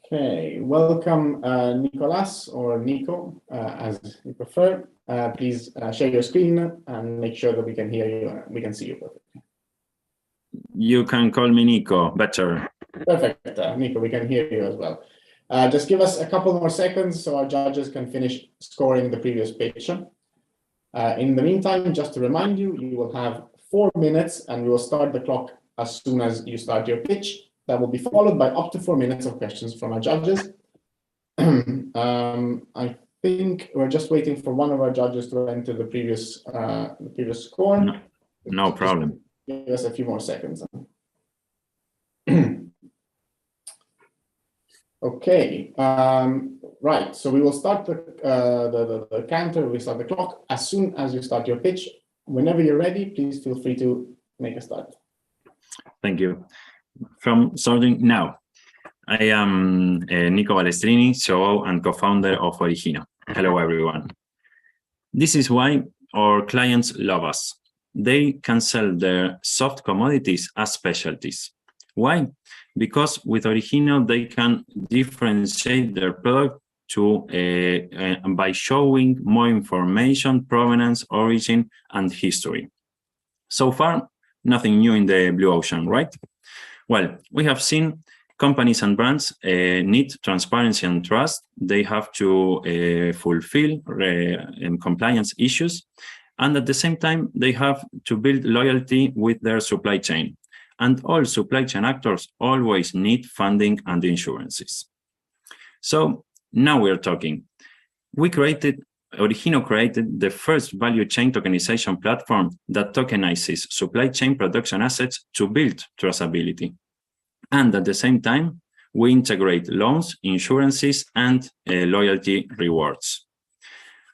[SPEAKER 1] Okay, welcome, Nicolas, or Nico, as you prefer. Please share your screen and make sure that we can hear you. We can see you perfectly.
[SPEAKER 12] You can call me Nico, better.
[SPEAKER 1] Perfect, Nico, we can hear you as well. Just give us a couple more seconds so our judges can finish scoring the previous pitch. In the meantime, just to remind you, you will have 4 minutes and we will start the clock as soon as you start your pitch. That will be followed by up to 4 minutes of questions from our judges. I think we're just waiting for one of our judges to enter the previous score.
[SPEAKER 12] No problem.
[SPEAKER 1] Give us a few more seconds. Okay, right. So we will start the counter. We start the clock as soon as you start your pitch. Whenever you're ready, please feel free to make a start.
[SPEAKER 12] Thank you. From starting now, I am Nico Balestrini, CEO and co-founder of Origino. Hello, everyone. This is why our clients love us. They can sell their soft commodities as specialties. Why? Because with Origino, they can differentiate their product by showing more information, provenance, origin, and history. So far, nothing new in the blue ocean, right? Well, we have seen Companies and brands need transparency and trust. They have to fulfill compliance issues. And at the same time, they have to build loyalty with their supply chain. And all supply chain actors always need funding and insurances. So now we're talking. Origino created the first value chain tokenization platform that tokenizes supply chain production assets to build traceability. And at the same time, we integrate loans, insurances, and loyalty rewards.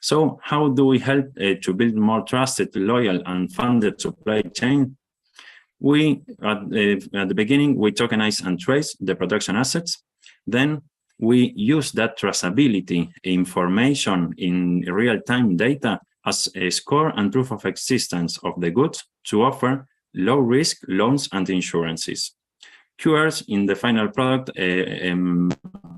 [SPEAKER 12] So how do we help to build more trusted, loyal, and funded supply chain? We, at the beginning, we tokenize and trace the production assets. Then we use that traceability information in real-time data as a score and proof of existence of the goods to offer low-risk loans and insurances. QRs in the final product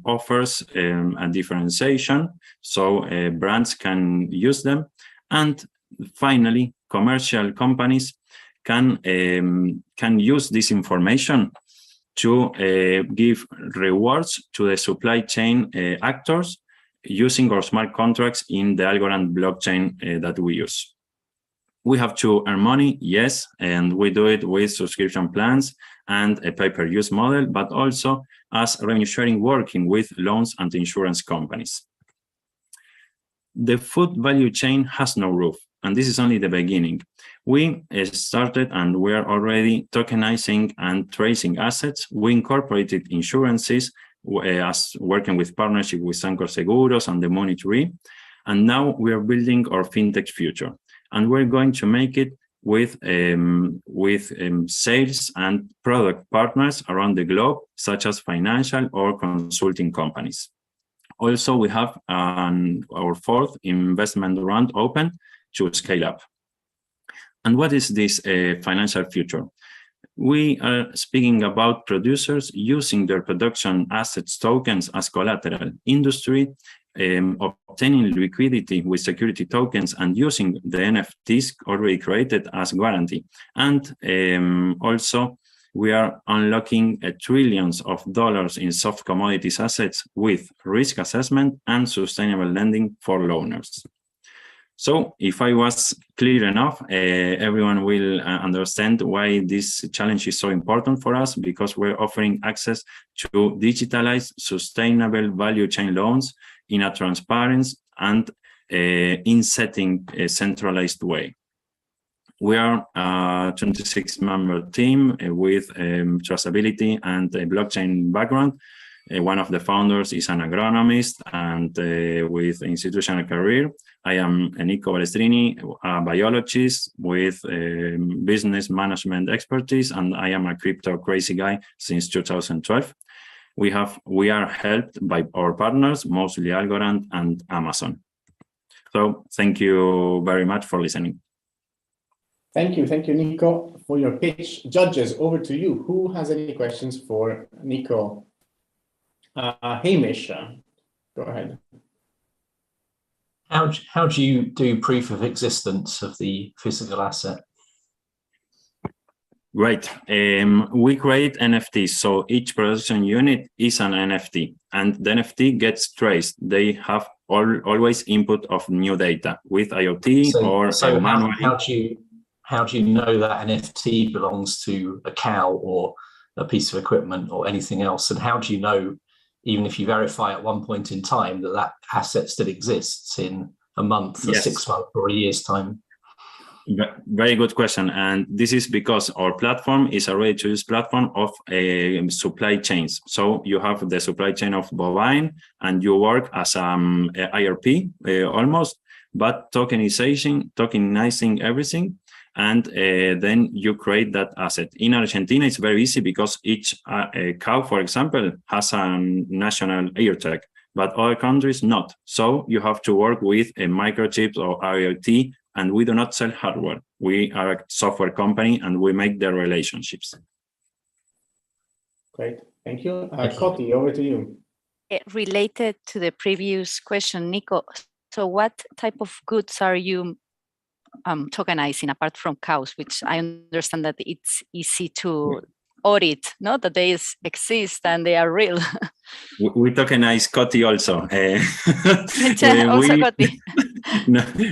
[SPEAKER 12] offers a differentiation, so brands can use them. And finally, commercial companies can use this information to give rewards to the supply chain actors using our smart contracts in the Algorand blockchain that we use. We have to earn money, yes, and we do it with subscription plans and a pay-per-use model, but also as revenue sharing working with loans and insurance companies. The food value chain has no roof, and this is only the beginning. We started and we are already tokenizing and tracing assets. We incorporated insurances as working with partnership with Sancor Seguros and the Money Tree. And now we are building our fintech future. And we're going to make it with sales and product partners around the globe, such as financial or consulting companies. Also, we have our fourth investment round open to Scaleup. And what is this financial future? We are speaking about producers using their production assets tokens as collateral, industry obtaining liquidity with security tokens and using the NFTs already created as guarantee. And also, we are unlocking trillions of dollars in soft commodities assets with risk assessment and sustainable lending for loaners. So if I was clear enough, everyone will understand why this challenge is so important for us, because we're offering access to digitalized, sustainable value chain loans in a transparent and in setting a centralized way. We are a 26-member team with traceability and a blockchain background. One of the founders is an agronomist and with institutional career. I am Nico Balestrini, a biologist with business management expertise, and I am a crypto crazy guy since 2012. We are helped by our partners, mostly Algorand and Amazon. So thank you very much for listening.
[SPEAKER 1] Thank you, Nico, for your pitch. Judges, over to you. Who has any questions for Nico? Hamish, go ahead.
[SPEAKER 5] How do you do proof of existence of the physical asset?
[SPEAKER 12] Right. We create NFTs. So each production unit is an NFT, and the NFT gets traced. They have always input of new data with IoT or manually.
[SPEAKER 5] How do you know that NFT belongs to a cow or a piece of equipment or anything else? And how do you know, even if you verify at one point in time, that that asset still exists in a month, or 6 months, or a year's time?
[SPEAKER 12] Very good question. And this is because our platform is a ready-to-use platform of supply chains. So you have the supply chain of bovine, and you work as IRP almost, but tokenizing everything. And then you create that asset. In Argentina, it's very easy because each cow, for example, has a national ear tag, but other countries not. So you have to work with microchips or IoT, and we do not sell hardware. We are a software company, and we make the relationships.
[SPEAKER 1] Great, thank you. Koti, over to you.
[SPEAKER 3] Related to the previous question, Nico, so what type of goods are you tokenizing apart from cows, which I understand that it's easy to audit, no, that they exist and they are real.
[SPEAKER 12] We tokenize Coti also.
[SPEAKER 3] Also Coti.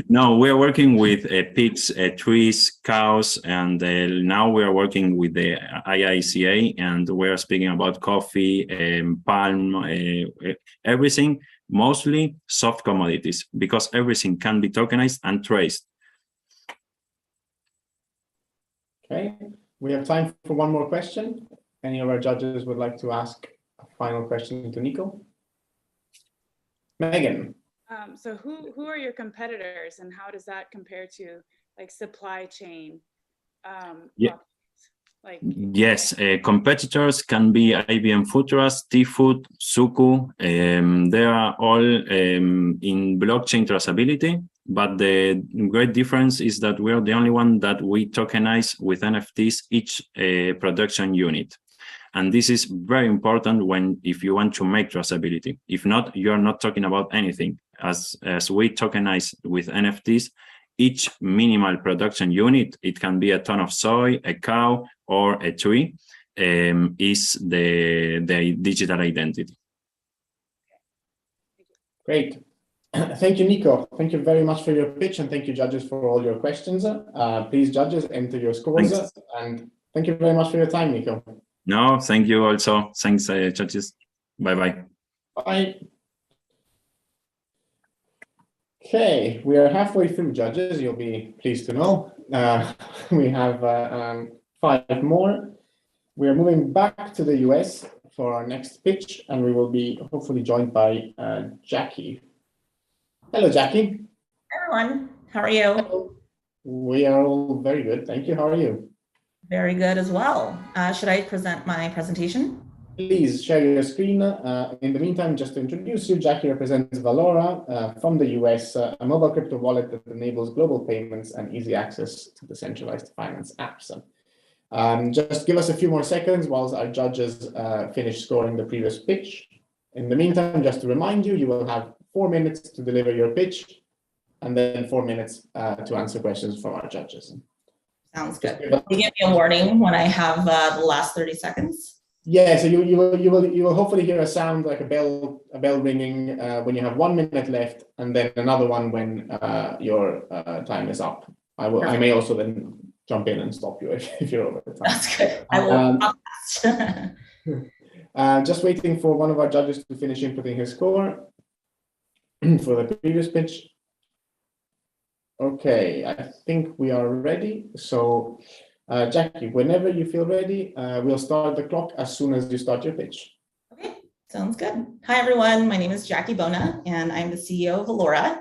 [SPEAKER 12] No, we are working with pigs, trees, cows, and now we are working with the IICA, and we are speaking about coffee, palm, everything, mostly soft commodities, because everything can be tokenized and traced.
[SPEAKER 1] Okay, we have time for one more question. Any of our judges would like to ask a final question to Nico? Megan.
[SPEAKER 2] So who are your competitors, and how does that compare to like supply chain?
[SPEAKER 12] Yeah.
[SPEAKER 2] Like
[SPEAKER 12] Yes, competitors can be IBM Food Trust, T-Food, Suku. They are all in blockchain traceability, but the great difference is that we are the only one that we tokenize with NFTs each production unit. And this is very important if you want to make traceability. If not, you are not talking about anything. As we tokenize with NFTs, each minimal production unit, it can be a ton of soy, a cow, or a tree, is the digital identity.
[SPEAKER 1] Great. Thank you, Nico. Thank you very much for your pitch, and thank you, judges, for all your questions. Please, judges, enter your scores. Thanks. And thank you very much for your time, Nico.
[SPEAKER 12] No, thank you also. Thanks, judges. Bye-bye.
[SPEAKER 1] Bye. Okay, we are halfway through, judges. You'll be pleased to know. We have 5 more. We are moving back to the US for our next pitch, and we will be hopefully joined by Jackie. Hello, Jackie.
[SPEAKER 13] Hi, everyone. How are you?
[SPEAKER 1] Hello. We are all very good. Thank you. How are you?
[SPEAKER 13] Very good as well. Should I present my presentation?
[SPEAKER 1] Please share your screen. In the meantime, just to introduce you, Jackie represents Valora from the US, a mobile crypto wallet that enables global payments and easy access to decentralized finance apps. Just give us a few more seconds whilst our judges finish scoring the previous pitch. In the meantime, just to remind you, you will have 4 minutes to deliver your pitch, and then 4 minutes to answer questions from our judges.
[SPEAKER 13] Sounds good. Will you give me a warning when I have the last 30 seconds?
[SPEAKER 1] Yeah, so you will hopefully hear a sound like a bell ringing when you have 1 minute left, and then another one when your time is up. I may also then jump in and stop you if you're over the time.
[SPEAKER 13] That's good. I will.
[SPEAKER 1] Just waiting for one of our judges to finish inputting his score for the previous pitch. Okay, I think we are ready. So, Jackie, whenever you feel ready, we'll start the clock as soon as you start your pitch.
[SPEAKER 13] Okay, sounds good. Hi, everyone. My name is Jackie Bona, and I'm the CEO of Valora.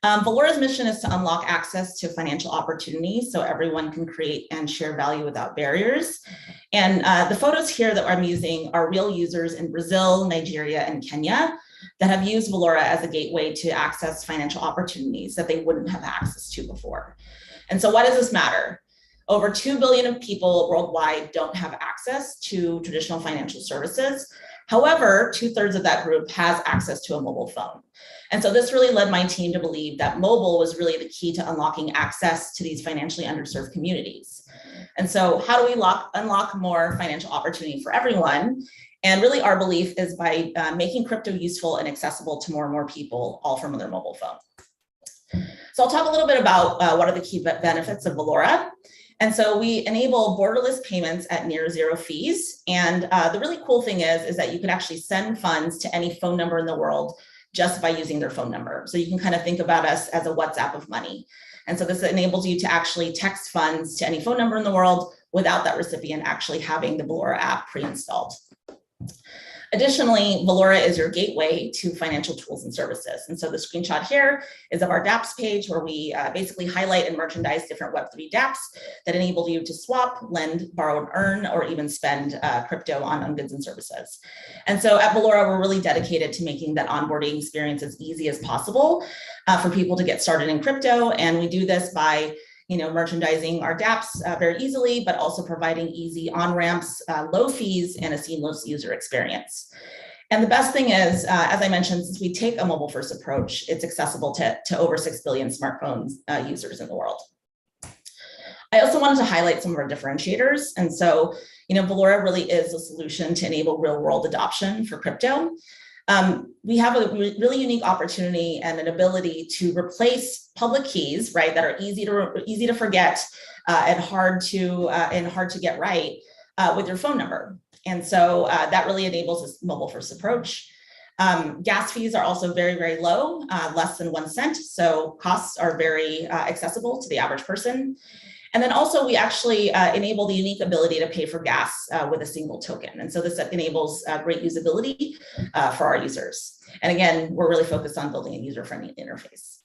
[SPEAKER 13] Valora's mission is to unlock access to financial opportunities so everyone can create and share value without barriers. And the photos here that I'm using are real users in Brazil, Nigeria, and Kenya that have used Valora as a gateway to access financial opportunities that they wouldn't have access to before. And so why does this matter? Over 2 billion people worldwide don't have access to traditional financial services. However, 2/3 of that group has access to a mobile phone. And so this really led my team to believe that mobile was really the key to unlocking access to these financially underserved communities. And so how do we unlock more financial opportunity for everyone? And really our belief is by making crypto useful and accessible to more and more people, all from their mobile phone. So I'll talk a little bit about what are the key benefits of Valora. And so we enable borderless payments at near zero fees. And the really cool thing is that you can actually send funds to any phone number in the world just by using their phone number. So you can kind of think about us as a WhatsApp of money. And so this enables you to actually text funds to any phone number in the world without that recipient actually having the Valora app pre-installed. Additionally, Valora is your gateway to financial tools and services. And so the screenshot here is of our dApps page where we basically highlight and merchandise different Web3 dApps that enable you to swap, lend, borrow, and earn, or even spend crypto on goods and services. And so at Valora, we're really dedicated to making that onboarding experience as easy as possible for people to get started in crypto. And we do this by merchandising our dApps very easily, but also providing easy on-ramps, low fees, and a seamless user experience. And the best thing is, as I mentioned, since we take a mobile-first approach, it's accessible to over 6 billion smartphone users in the world. I also wanted to highlight some of our differentiators. And so, Valora really is a solution to enable real world adoption for crypto. We have a really unique opportunity and an ability to replace public keys, right, that are easy to forget and hard to get right with your phone number. And so that really enables this mobile first approach. Gas fees are also very, very low, less than 1 cent. So costs are very accessible to the average person. And then also we actually enable the unique ability to pay for gas with a single token. And so this enables great usability for our users. And again, we're really focused on building a user-friendly interface.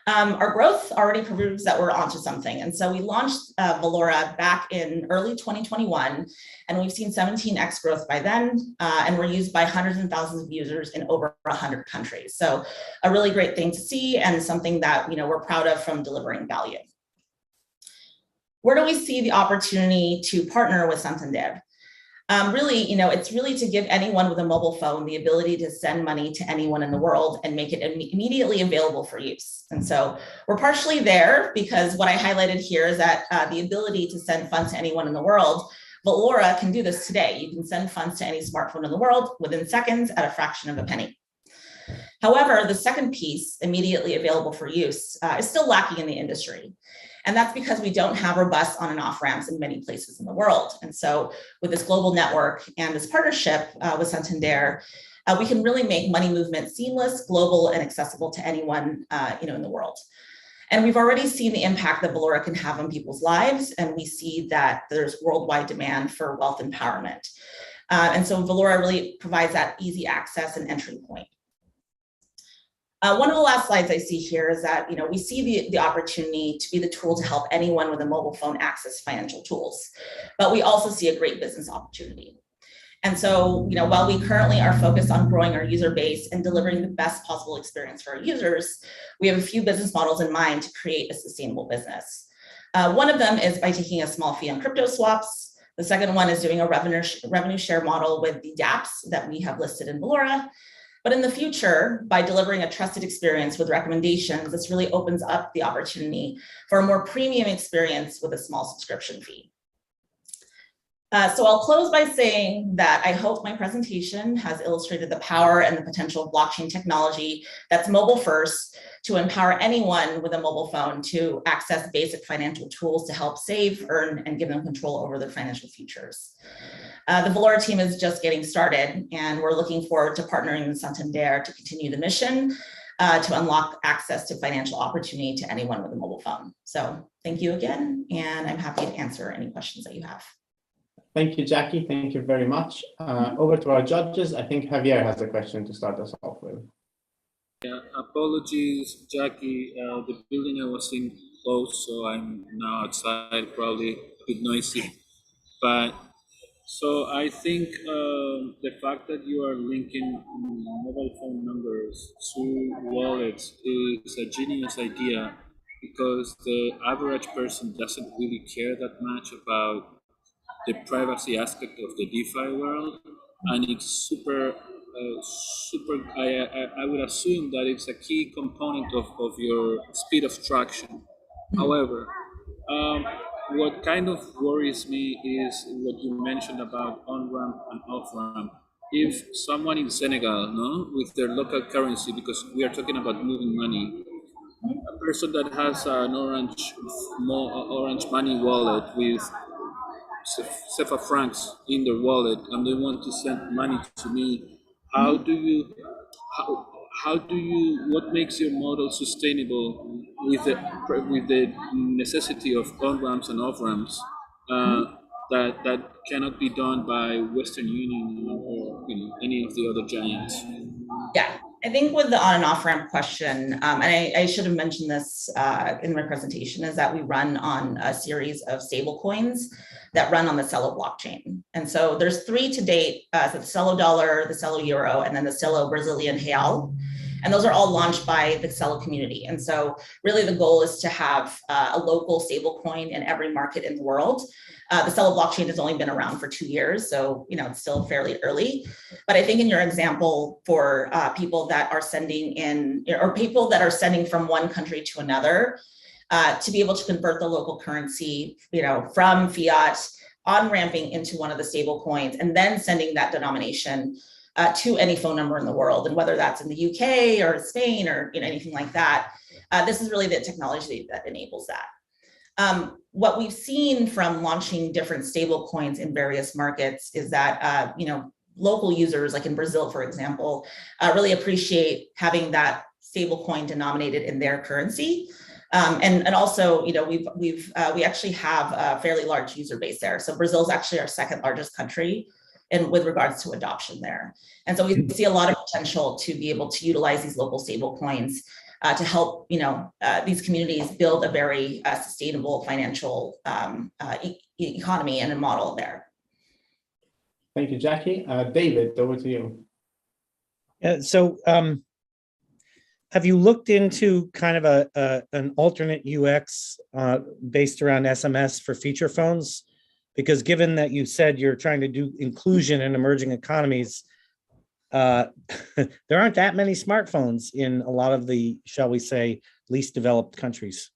[SPEAKER 13] Our growth already proves that we're onto something. And so we launched Valora back in early 2021, and we've seen 17x growth by then, and we're used by hundreds and thousands of users in over 100 countries. So a really great thing to see and something that we're proud of from delivering value. Where do we see the opportunity to partner with Santander? It's really to give anyone with a mobile phone the ability to send money to anyone in the world and make it immediately available for use. And so we're partially there because what I highlighted here is that the ability to send funds to anyone in the world, Valora can do this today. You can send funds to any smartphone in the world within seconds at a fraction of a penny. However, the second piece, immediately available for use, is still lacking in the industry. And that's because we don't have robust on and off ramps in many places in the world. And so with this global network and this partnership with Santander, we can really make money movement seamless, global, and accessible to anyone in the world. And we've already seen the impact that Valora can have on people's lives. And we see that there's worldwide demand for wealth empowerment. And so Valora really provides that easy access and entry point. One of the last slides I see here is that we see the opportunity to be the tool to help anyone with a mobile phone access financial tools, but we also see a great business opportunity. And so while we currently are focused on growing our user base and delivering the best possible experience for our users, we have a few business models in mind to create a sustainable business. One of them is by taking a small fee on crypto swaps. The second one is doing a revenue share model with the dApps that we have listed in Valora. But in the future, by delivering a trusted experience with recommendations, this really opens up the opportunity for a more premium experience with a small subscription fee. So I'll close by saying that I hope my presentation has illustrated the power and the potential of blockchain technology that's mobile first to empower anyone with a mobile phone to access basic financial tools to help save, earn, and give them control over their financial futures. The Valora team is just getting started, and we're looking forward to partnering with Santander to continue the mission to unlock access to financial opportunity to anyone with a mobile phone. So thank you again, and I'm happy to answer any questions that you have.
[SPEAKER 1] Thank you, Jackie. Thank you very much. Over to our judges. I think Javier has a question to start us off with.
[SPEAKER 6] Yeah, apologies, Jackie. The building I was in closed, so I'm now outside, probably a bit noisy. But so I think the fact that you are linking mobile phone numbers to wallets is a genius idea, because the average person doesn't really care that much about the privacy aspect of the DeFi world, and it's super. I would assume that it's a key component of your speed of traction. However, what kind of worries me is what you mentioned about on-ramp and off-ramp. If someone in Senegal, with their local currency, because we are talking about moving money, a person that has an orange money wallet with CFA francs in their wallet, and they want to send money to me, what makes your model sustainable with the necessity of on ramps and off ramps that cannot be done by Western Union or any of the other giants?
[SPEAKER 13] Yeah, I think with the on and off ramp question, and I should have mentioned this in my presentation, is that we run on a series of stable coins that run on the Scaleup blockchain. And so there's 3 to date, so the Scaleup dollar, the Scaleup euro, and then the Scaleup Brazilian real. And those are all launched by the Scaleup community. And so really the goal is to have a local stable coin in every market in the world. The Scaleup blockchain has only been around for 2 years, so it's still fairly early. But I think in your example for people that are sending in, or people that are sending from one country to another, to be able to convert the local currency, from fiat on-ramping into one of the stable coins and then sending that denomination to any phone number in the world. And whether that's in the UK or Spain or anything like that, this is really the technology that enables that. What we've seen from launching different stable coins in various markets is that, local users, like in Brazil, for example, really appreciate having that stable coin denominated in their currency. And also, we actually have a fairly large user base there. So Brazil is actually our second largest country with regards to adoption there. And so we see a lot of potential to be able to utilize these local stable coins to help, these communities build a very sustainable financial economy and a model there.
[SPEAKER 1] Thank you, Jackie. David, over to you.
[SPEAKER 4] Yeah, so have you looked into kind of an alternate UX based around SMS for feature phones? Because given that you said you're trying to do inclusion in emerging economies, there aren't that many smartphones in a lot of the, shall we say, least developed countries.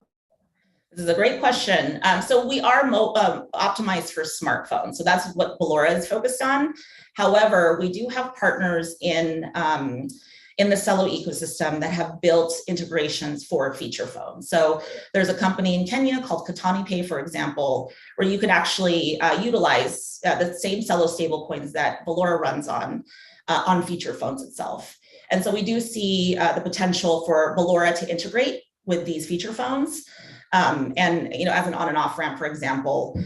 [SPEAKER 13] This is a great question. So we are optimized for smartphones. So that's what Valora is focused on. However, we do have partners in the Scaleup ecosystem that have built integrations for feature phones. So there's a company in Kenya called Katani Pay, for example, where you could actually utilize the same Scaleup stablecoins that Valora runs on feature phones itself. And so we do see the potential for Valora to integrate with these feature phones. And, as an on and off ramp, for example,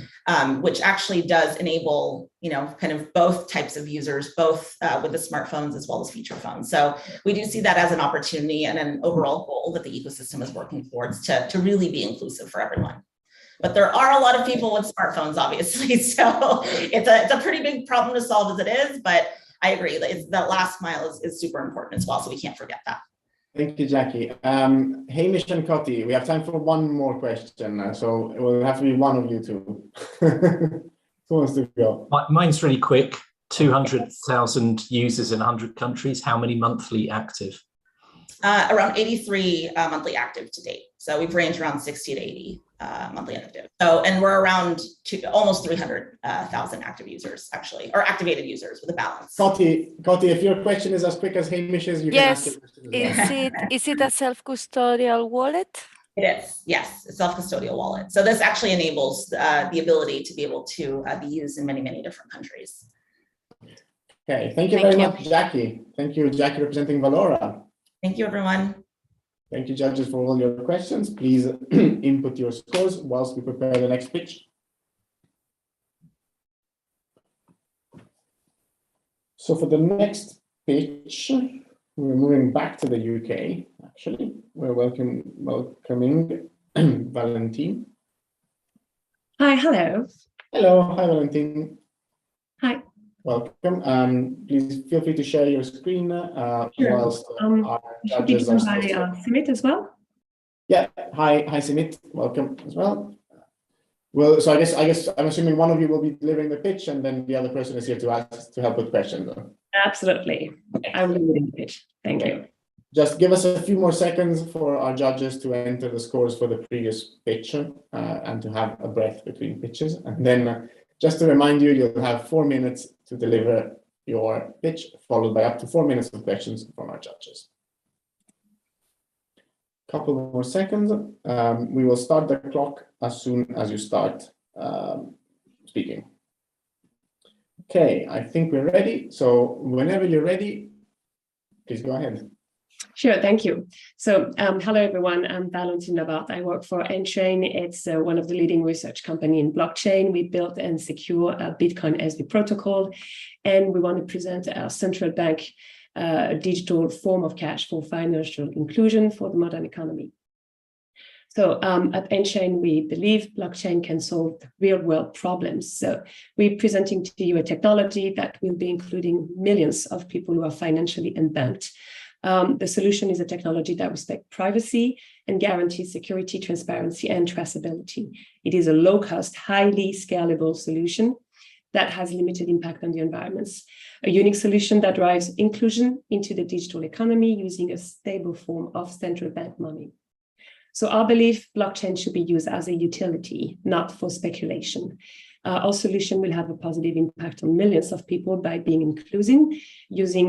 [SPEAKER 13] which actually does enable, kind of both types of users, both with the smartphones as well as feature phones. So we do see that as an opportunity and an overall goal that the ecosystem is working towards to really be inclusive for everyone. But there are a lot of people with smartphones, obviously. So it's a pretty big problem to solve as it is, but I agree that that last mile is super important as well. So we can't forget that.
[SPEAKER 1] Thank you, Jackie. Hamish and Coty, we have time for one more question. So it will have to be one of you two. Who wants to go?
[SPEAKER 5] Mine's really quick. 200,000 users in 100 countries. How many monthly active?
[SPEAKER 13] Around 83 monthly active to date. So we've ranged around 60 to 80 monthly active. So, and we're around almost 300,000 active users, actually, or activated users with a balance.
[SPEAKER 1] Coty, if your question is as quick as Hamish's, you can ask it.
[SPEAKER 3] Is it a self-custodial wallet?
[SPEAKER 13] It is, yes, a self-custodial wallet. So this actually enables the ability to be able to be used in many, many different countries.
[SPEAKER 1] Okay, thank you very much, Jackie. Thank you, Jackie, representing Valora.
[SPEAKER 13] Thank you, everyone.
[SPEAKER 1] Thank you, judges, for all your questions. Please input your scores whilst we prepare the next pitch. So for the next pitch, we're moving back to the UK, actually. We're welcoming Valentine.
[SPEAKER 14] Hi, hello.
[SPEAKER 1] Hello, hi, Valentine.
[SPEAKER 14] Hi.
[SPEAKER 1] Welcome. Please feel free to share your screen
[SPEAKER 14] Sure.
[SPEAKER 1] whilst our judges are
[SPEAKER 14] by Simit as well.
[SPEAKER 1] Yeah. Hi, Simit. Welcome as well. Well, so I guess I'm assuming one of you will be delivering the pitch, and then the other person is here to help with questions.
[SPEAKER 14] Absolutely. I will lead the pitch. Thank you.
[SPEAKER 1] Just give us a few more seconds for our judges to enter the scores for the previous pitch and to have a breath between pitches, and then. Just to remind you, you'll have 4 minutes to deliver your pitch, followed by up to 4 minutes of questions from our judges. Couple more seconds. We will start the clock as soon as you start speaking. Okay, I think we're ready. So whenever you're ready, please go ahead.
[SPEAKER 14] Sure, thank you. So hello, everyone. I'm Valentine Nabat. I work for Enchain. It's one of the leading research company in blockchain. We built and secure a Bitcoin SV protocol, and we want to present our central bank digital form of cash for financial inclusion for the modern economy. So at Enchain, we believe blockchain can solve real-world problems. So we're presenting to you a technology that will be including millions of people who are financially unbanked. The solution is a technology that respects privacy and guarantees security, transparency, and traceability. It is a low-cost, highly scalable solution that has limited impact on the environments. A unique solution that drives inclusion into the digital economy using a stable form of central bank money. So our belief, blockchain should be used as a utility, not for speculation. Our solution will have a positive impact on millions of people by being inclusive, using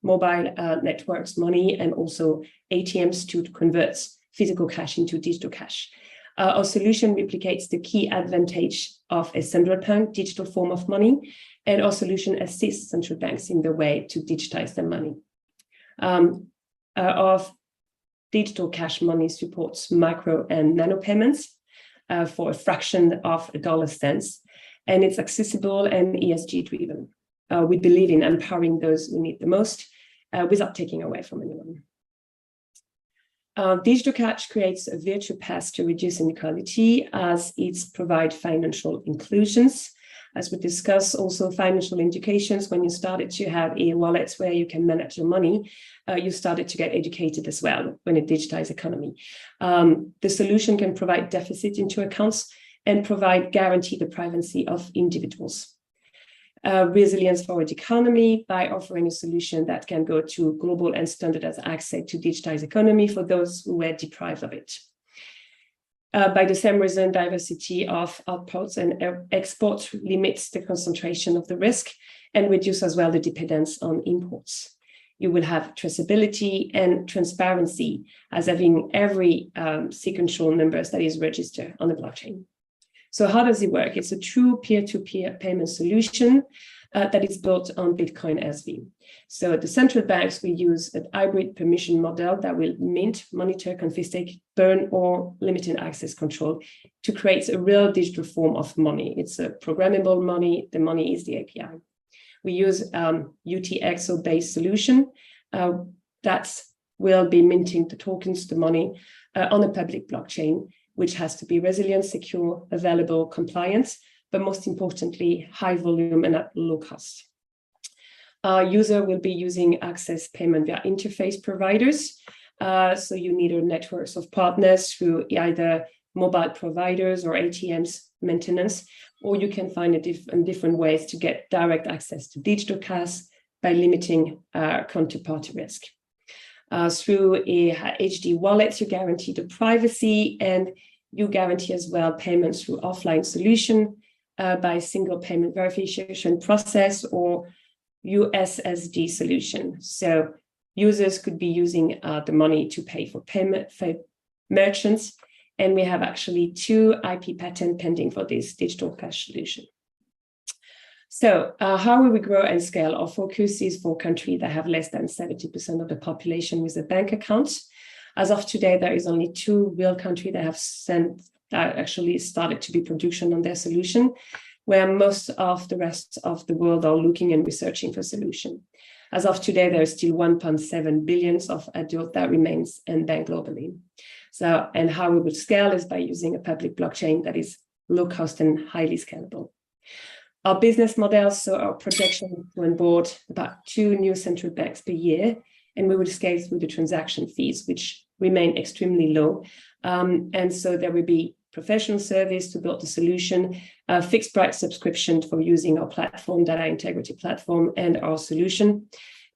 [SPEAKER 14] mobile networks, money, and also ATMs to convert physical cash into digital cash. Our solution replicates the key advantage of a central bank digital form of money, and our solution assists central banks in the way to digitize their money. Our digital cash money supports micro and nano payments for a fraction of a dollar cents, and it's accessible and ESG driven. We believe in empowering those who need the most without taking away from anyone. Digital cash creates a virtual path to reduce inequality as it provides financial inclusions. As we discussed, also financial educations, when you started to have e-wallets where you can manage your money, you started to get educated as well when a digitized economy. The solution can provide deficit into accounts and provide guarantee the privacy of individuals. Resilience for the economy by offering a solution that can go to global and standardized access to digitized economy for those who were deprived of it. By the same reason, diversity of outputs and exports limits the concentration of the risk and reduce as well the dependence on imports. You will have traceability and transparency as having every sequential number that is registered on the blockchain. So how does it work? It's a true peer-to-peer payment solution that is built on Bitcoin SV. So the central banks will use a hybrid permission model that will mint, monitor, confiscate, burn, or limited access control to create a real digital form of money. It's a programmable money. The money is the API. We use UTXO-based solution that will be minting the tokens, the money, on a public blockchain, which has to be resilient, secure, available, compliant, but most importantly, high volume and at low cost. Our user will be using access payment via interface providers. So you need a network of partners through either mobile providers or ATMs maintenance, or you can find different ways to get direct access to digital cash by limiting counterparty risk. Through a HD wallet, you guarantee the privacy, and you guarantee as well payments through offline solution by single payment verification process or USSD solution. So users could be using the money to pay for payment for merchants, and we have actually 2 IP patents pending for this digital cash solution. So how will we grow and scale? Our focus is for countries that have less than 70% of the population with a bank account. As of today, there is only 2 real countries that have actually started to be production on their solution, where most of the rest of the world are looking and researching for solution. As of today, there is still 1.7 billion of adults that remains unbanked globally. So, and how we will scale is by using a public blockchain that is low cost and highly scalable. Our business model, so our projection to onboard about 2 new central banks per year, and we will scale through the transaction fees, which remain extremely low. And so there will be professional service to build the solution, fixed price subscription for using our platform, data integrity platform, and our solution,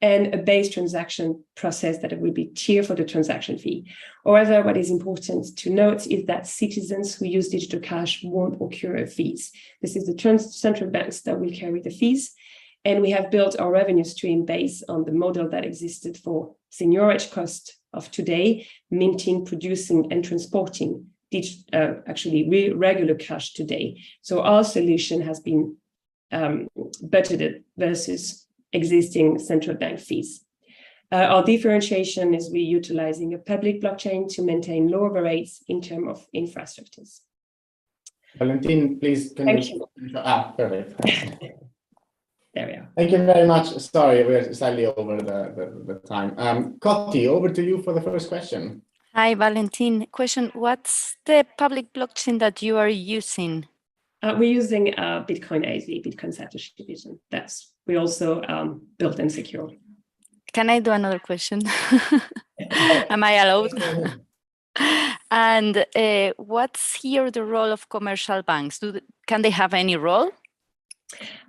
[SPEAKER 14] and a base transaction process that will be tiered for the transaction fee. However, what is important to note is that citizens who use digital cash won't occur fees. This is the central banks that will carry the fees. And we have built our revenue stream based on the model that existed for seigniorage cost of today, minting, producing, and transporting regular cash today. So our solution has been budgeted versus existing central bank fees. Our differentiation is we're utilizing a public blockchain to maintain lower rates in terms of infrastructures.
[SPEAKER 1] Valentine, please.
[SPEAKER 14] Thank you.
[SPEAKER 1] Perfect.
[SPEAKER 14] There we are.
[SPEAKER 1] Thank you very much. Sorry, we're slightly over the time. Coty, over to you for the first question.
[SPEAKER 3] Hi, Valentine. Question, what's the public blockchain that you are using?
[SPEAKER 14] We're using Bitcoin ASV, Bitcoin Satoshi Vision. We also built and secure.
[SPEAKER 3] Can I do another question? Am I allowed? And what's here the role of commercial banks? Can they have any role?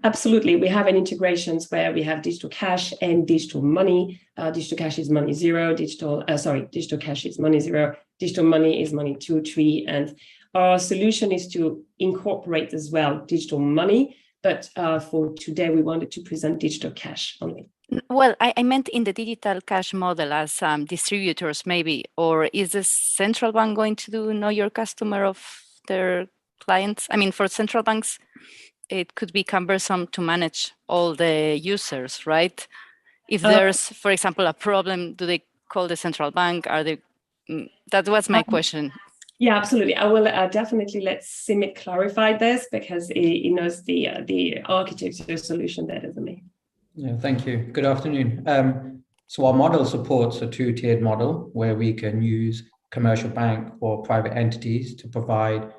[SPEAKER 14] Absolutely. We have an integrations where we have digital cash and digital money. Digital cash is money zero. Digital cash is money zero. digital money is money 2, 3, and our solution is to incorporate as well digital money, but for today we wanted to present digital cash only.
[SPEAKER 3] Well, I meant in the digital cash model as distributors maybe, or is the central bank going to do know your customer of their clients? I mean, for central banks, it could be cumbersome to manage all the users, right? If there's, for example, a problem, do they call the central bank? Are they? That was my question.
[SPEAKER 14] Yeah, absolutely. I will definitely let Simit clarify this because he knows the architecture solution better than me.
[SPEAKER 15] Yeah, thank you. Good afternoon. So our model supports a two-tiered model where we can use commercial bank or private entities to provide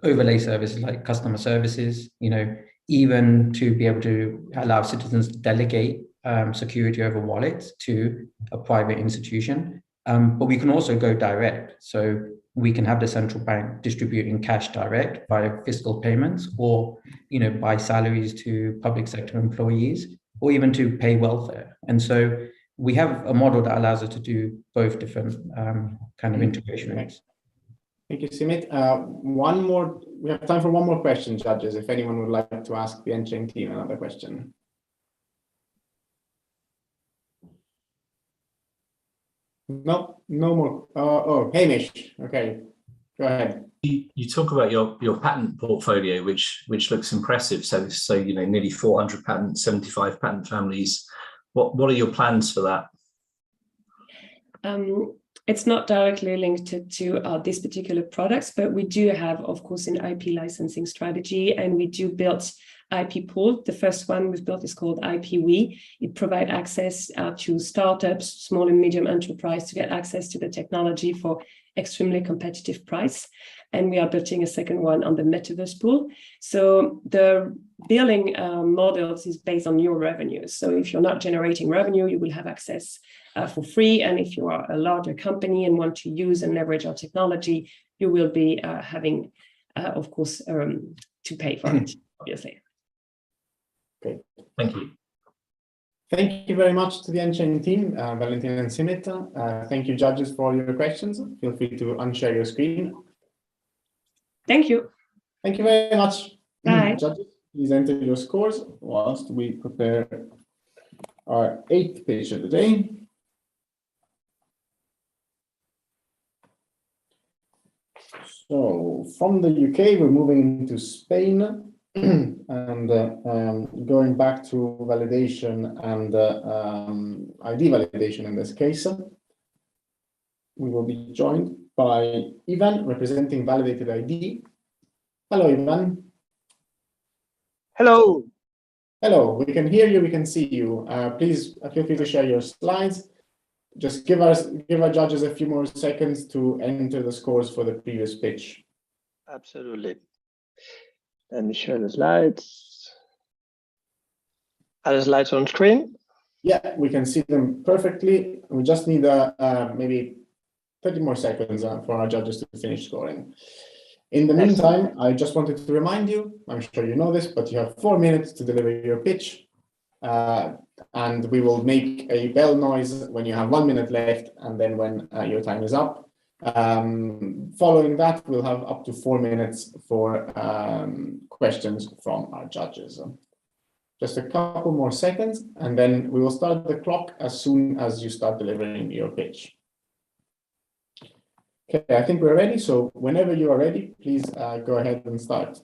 [SPEAKER 15] overlay services like customer services, even to be able to allow citizens to delegate security over wallets to a private institution. But we can also go direct. So we can have the central bank distributing cash direct via fiscal payments or, by salaries to public sector employees, or even to pay welfare. And so we have a model that allows us to do both different kind of integration rates.
[SPEAKER 1] Thank you, Simit. We have time for one more question, judges, if anyone would like to ask the Enchain team another question. No more. Hamish, okay, go ahead.
[SPEAKER 5] You talk about your patent portfolio, which looks impressive. So nearly 400 patents, 75 patent families. What are your plans for that?
[SPEAKER 14] It's not directly linked to these particular products, but we do have, of course, an IP licensing strategy, and we do build IP pool. The first one we've built is called IPWE. It provides access to startups, small and medium enterprise to get access to the technology for extremely competitive price. And we are building a second one on the metaverse pool. So the billing models is based on your revenues. So if you're not generating revenue, you will have access for free. And if you are a larger company and want to use and leverage our technology, you will be having, of course, to pay for it, obviously.
[SPEAKER 1] Okay.
[SPEAKER 5] Thank you.
[SPEAKER 1] Thank you very much to the Enchain team, Valentin and Simit. Thank you, judges, for all your questions. Feel free to unshare your screen.
[SPEAKER 14] Thank you.
[SPEAKER 1] Thank you very much.
[SPEAKER 14] Bye.
[SPEAKER 1] Judges, please enter your scores whilst we prepare our 8th page of the day. So from the UK, we're moving into Spain. And going back to validation and ID validation in this case, we will be joined by Ivan, representing Validated ID. Hello, Ivan.
[SPEAKER 16] Hello.
[SPEAKER 1] Hello, we can hear you, we can see you. Please feel free to share your slides. Just give our judges a few more seconds to enter the scores for the previous pitch.
[SPEAKER 16] Absolutely. Let me share the slides. Are the slides on screen?
[SPEAKER 1] Yeah, we can see them perfectly. We just need maybe 30 more seconds for our judges to finish scoring. In the meantime, I just wanted to remind you, I'm sure you know this, but you have 4 minutes to deliver your pitch. And we will make a bell noise when you have 1 minute left, and then when your time is up. Following that, we'll have up to 4 minutes for questions from our judges. Just a couple more seconds, and then we will start the clock as soon as you start delivering your pitch. Okay, I think we're ready. So whenever you are ready, please go ahead and start.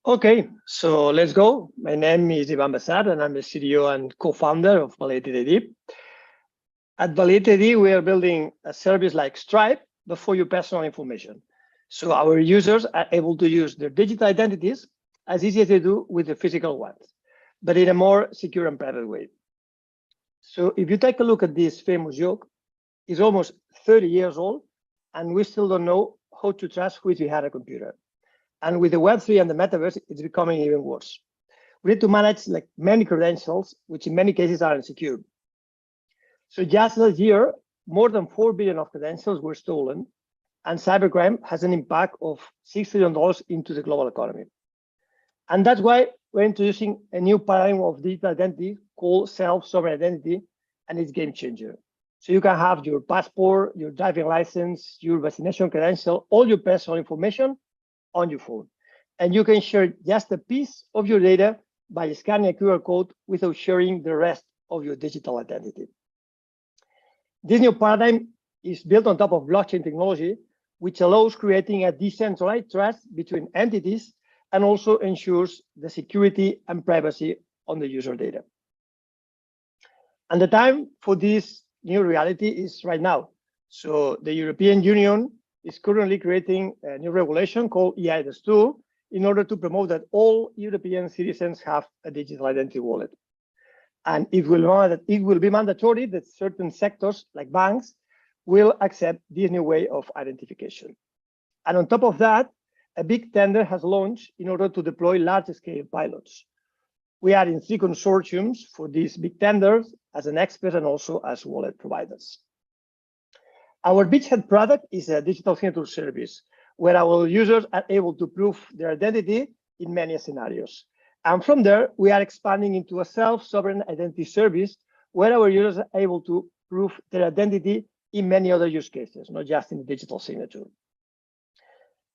[SPEAKER 16] Okay, so let's go. My name is Ivan Besar, and I'm the CTO and co-founder of Validated ID. At Validated ID, we are building a service like Stripe, but for your personal information. So our users are able to use their digital identities as easy as they do with the physical ones, but in a more secure and private way. So if you take a look at this famous joke, it's almost 30 years old, and we still don't know how to trust who is behind a computer. And with the Web3 and the metaverse, it's becoming even worse. We need to manage like many credentials, which in many cases are insecure. So just last year, more than 4 billion of credentials were stolen, and cybercrime has an impact of $6 trillion into the global economy. And that's why we're introducing a new paradigm of digital identity called self-sovereign identity, and it's a game changer. So you can have your passport, your driving license, your vaccination credential, all your personal information on your phone. And you can share just a piece of your data by scanning a QR code without sharing the rest of your digital identity. This new paradigm is built on top of blockchain technology, which allows creating a decentralized trust between entities and also ensures the security and privacy on the user data. And the time for this new reality is right now. So the European Union is currently creating a new regulation called EIDAS2 in order to promote that all European citizens have a digital identity wallet. And it will be mandatory that certain sectors, like banks, will accept this new way of identification. And on top of that, a big tender has launched in order to deploy large-scale pilots. We are in 3 consortiums for these big tenders as an expert and also as wallet providers. Our beachhead product is a digital signature service where our users are able to prove their identity in many scenarios. And from there, we are expanding into a self-sovereign identity service where our users are able to prove their identity in many other use cases, not just in the digital signature.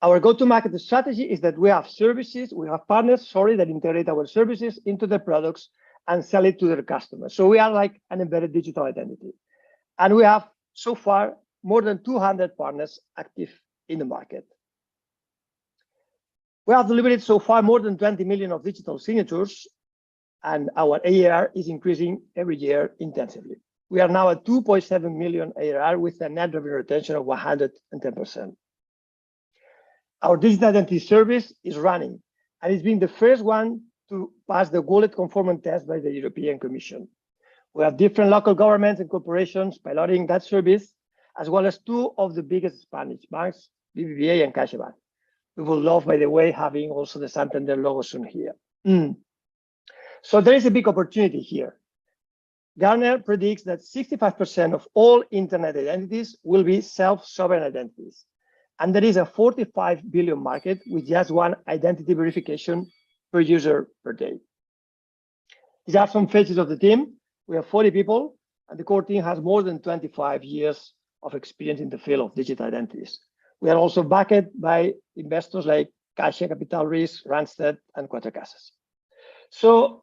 [SPEAKER 16] Our go-to-market strategy is that we have partners, that integrate our services into the products and sell it to their customers. So we are like an embedded digital identity. And we have so far more than 200 partners active in the market. We have delivered so far more than 20 million of digital signatures, and our ARR is increasing every year intensively. We are now at 2.7 million ARR with a net revenue retention of 110%. Our digital identity service is running and it's been the first one to pass the wallet conformance test by the European Commission. We have different local governments and corporations piloting that service, as well as 2 of the biggest Spanish banks, BBVA and CaixaBank. We will love, by the way, having also the Santander logo soon here. So there is a big opportunity here. Gartner predicts that 65% of all internet identities will be self-sovereign identities. And there is a 45 billion market with just 1 identity verification per user per day. These are some faces of the team. We have 40 people, and the core team has more than 25 years of experience in the field of digital identities. We are also backed by investors like Caixa Capital Risk, Randstad, and Cuatro Casas. So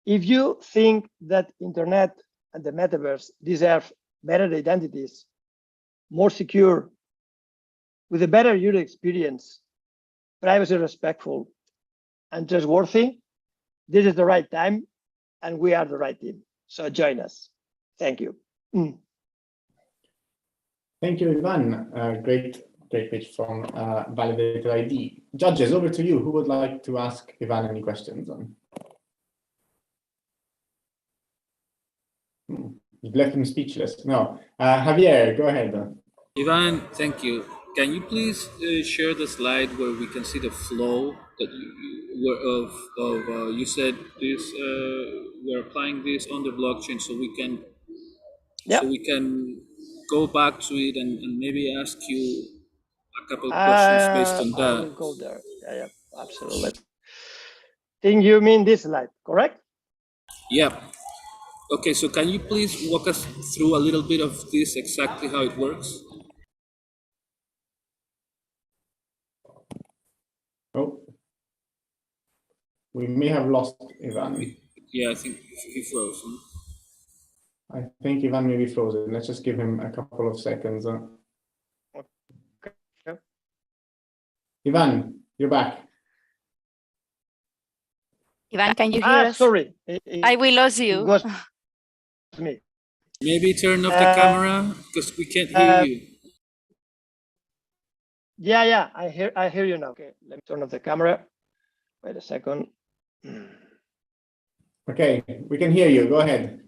[SPEAKER 16] if you think that internet and the metaverse deserve better identities, more secure, with a better user experience, privacy respectful, and trustworthy, this is the right time, and we are the right team. So join us. Thank you.
[SPEAKER 1] Thank you, Ivan. Great pitch from Validated ID. Judges, over to you. Who would like to ask Ivan any questions? You've left him speechless. No. Javier, go ahead.
[SPEAKER 6] Ivan, thank you. Can you please share the slide where we can see the flow that you said this? We're applying this on the blockchain, so we can go back to it and maybe ask you a couple of questions based on that.
[SPEAKER 16] I will go there. Yeah, absolutely. Think you mean this slide, correct?
[SPEAKER 6] Yeah. Okay, so can you please walk us through a little bit of this, exactly how it works?
[SPEAKER 1] Oh, we may have lost Ivan.
[SPEAKER 6] Yeah, I think he froze.
[SPEAKER 1] I think Ivan may be frozen. Let's just give him a couple of seconds.
[SPEAKER 16] Okay.
[SPEAKER 1] Ivan, you're back.
[SPEAKER 3] Ivan, can you hear us?
[SPEAKER 16] Sorry.
[SPEAKER 3] We lost you.
[SPEAKER 16] It was me.
[SPEAKER 6] Maybe turn off the camera because we can't hear you.
[SPEAKER 16] Yeah, I hear you now. Okay, let me turn off the camera. Wait a second.
[SPEAKER 1] Okay, we can hear you. Go ahead.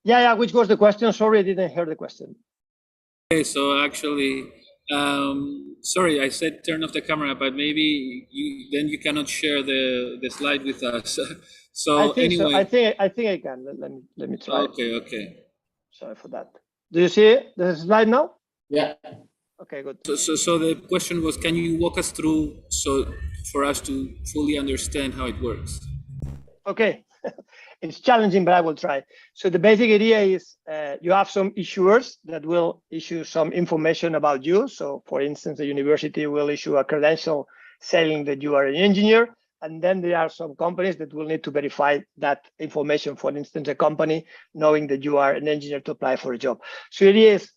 [SPEAKER 16] Yeah, which was the question? Sorry, I didn't hear the question.
[SPEAKER 6] Okay, so actually, sorry, I said turn off the camera, but maybe then you cannot share the slide with us. So anyway,
[SPEAKER 16] I think I can. Let me try.
[SPEAKER 6] Okay.
[SPEAKER 16] Sorry for that. Do you see the slide now?
[SPEAKER 1] Yeah.
[SPEAKER 16] Okay, good.
[SPEAKER 6] So the question was, can you walk us through for us to fully understand how it works?
[SPEAKER 16] Okay. It's challenging, but I will try. So the basic idea is you have some issuers that will issue some information about you. So for instance, the university will issue a credential saying that you are an engineer. And then there are some companies that will need to verify that information. For instance, a company knowing that you are an engineer to apply for a job. So it is,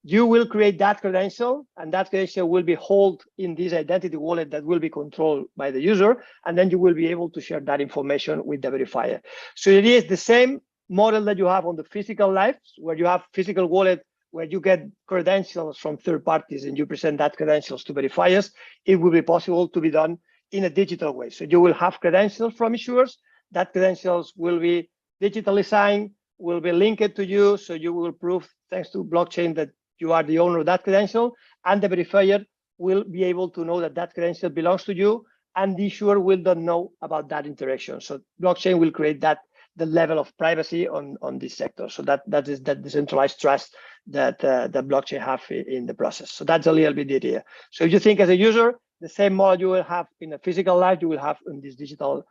[SPEAKER 16] you will create that credential, and that credential will be held in this identity wallet that will be controlled by the user. And then you will be able to share that information with the verifier. So it is the same model that you have on the physical life, where you have physical wallet, where you get credentials from third parties and you present that credentials to verifiers. It will be possible to be done in a digital way. So you will have credentials from issuers. That credentials will be digitally signed, will be linked to you. So you will prove, thanks to blockchain, that you are the owner of that credential, and the verifier will be able to know that that credential belongs to you, and the issuer will not know about that interaction. So blockchain will create that, the level of privacy on this sector. So that is that decentralized trust that the blockchain have in the process. So that's a little bit the idea. So if you think as a user, the same model you will have in a physical life, you will have in this digital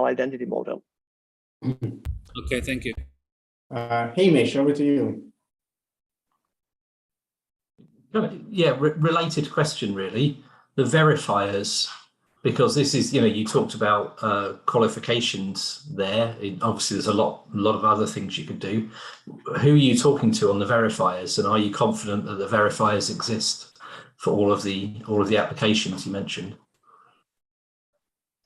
[SPEAKER 16] identity model.
[SPEAKER 6] Okay, thank you.
[SPEAKER 1] Hamish, over to you.
[SPEAKER 5] Yeah, related question really. The verifiers, because this is, you talked about qualifications there. Obviously, there's a lot of other things you could do. Who are you talking to on the verifiers, and are you confident that the verifiers exist for all of the applications you mentioned?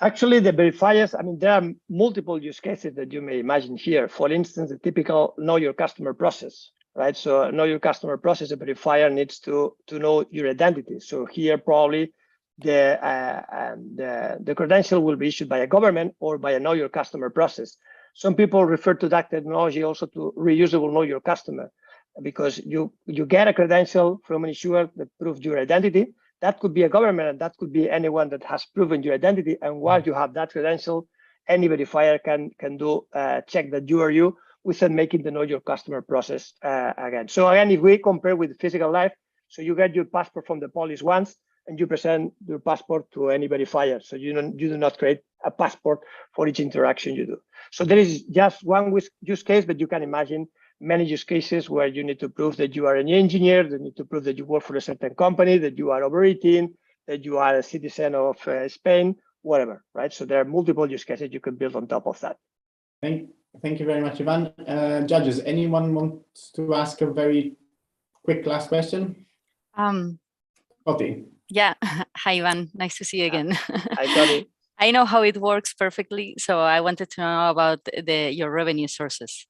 [SPEAKER 16] Actually, the verifiers, I mean, there are multiple use cases that you may imagine here. For instance, the typical know your customer process, right? So know your customer process, a verifier needs to know your identity. So here probably the credential will be issued by a government or by a know your customer process. Some people refer to that technology also to reusable know your customer, because you get a credential from an issuer that proves your identity. That could be a government, and that could be anyone that has proven your identity. And while you have that credential, any verifier can do check that you are you without making the know your customer process again. So again, if we compare with physical life, so you get your passport from the police once, and you present your passport to any verifier. So you do not create a passport for each interaction you do. So there is just one use case, but you can imagine many use cases where you need to prove that you are an engineer, that you need to prove that you work for a certain company, that you are over 18, that you are a citizen of Spain, whatever, right? So there are multiple use cases you can build on top of that.
[SPEAKER 1] Thank you very much, Ivan. Judges, anyone want to ask a very quick last question? Coti.
[SPEAKER 3] Yeah. Hi, Ivan. Nice to see you again.
[SPEAKER 16] Hi, Coti.
[SPEAKER 3] I know how it works perfectly, so I wanted to know about your revenue sources.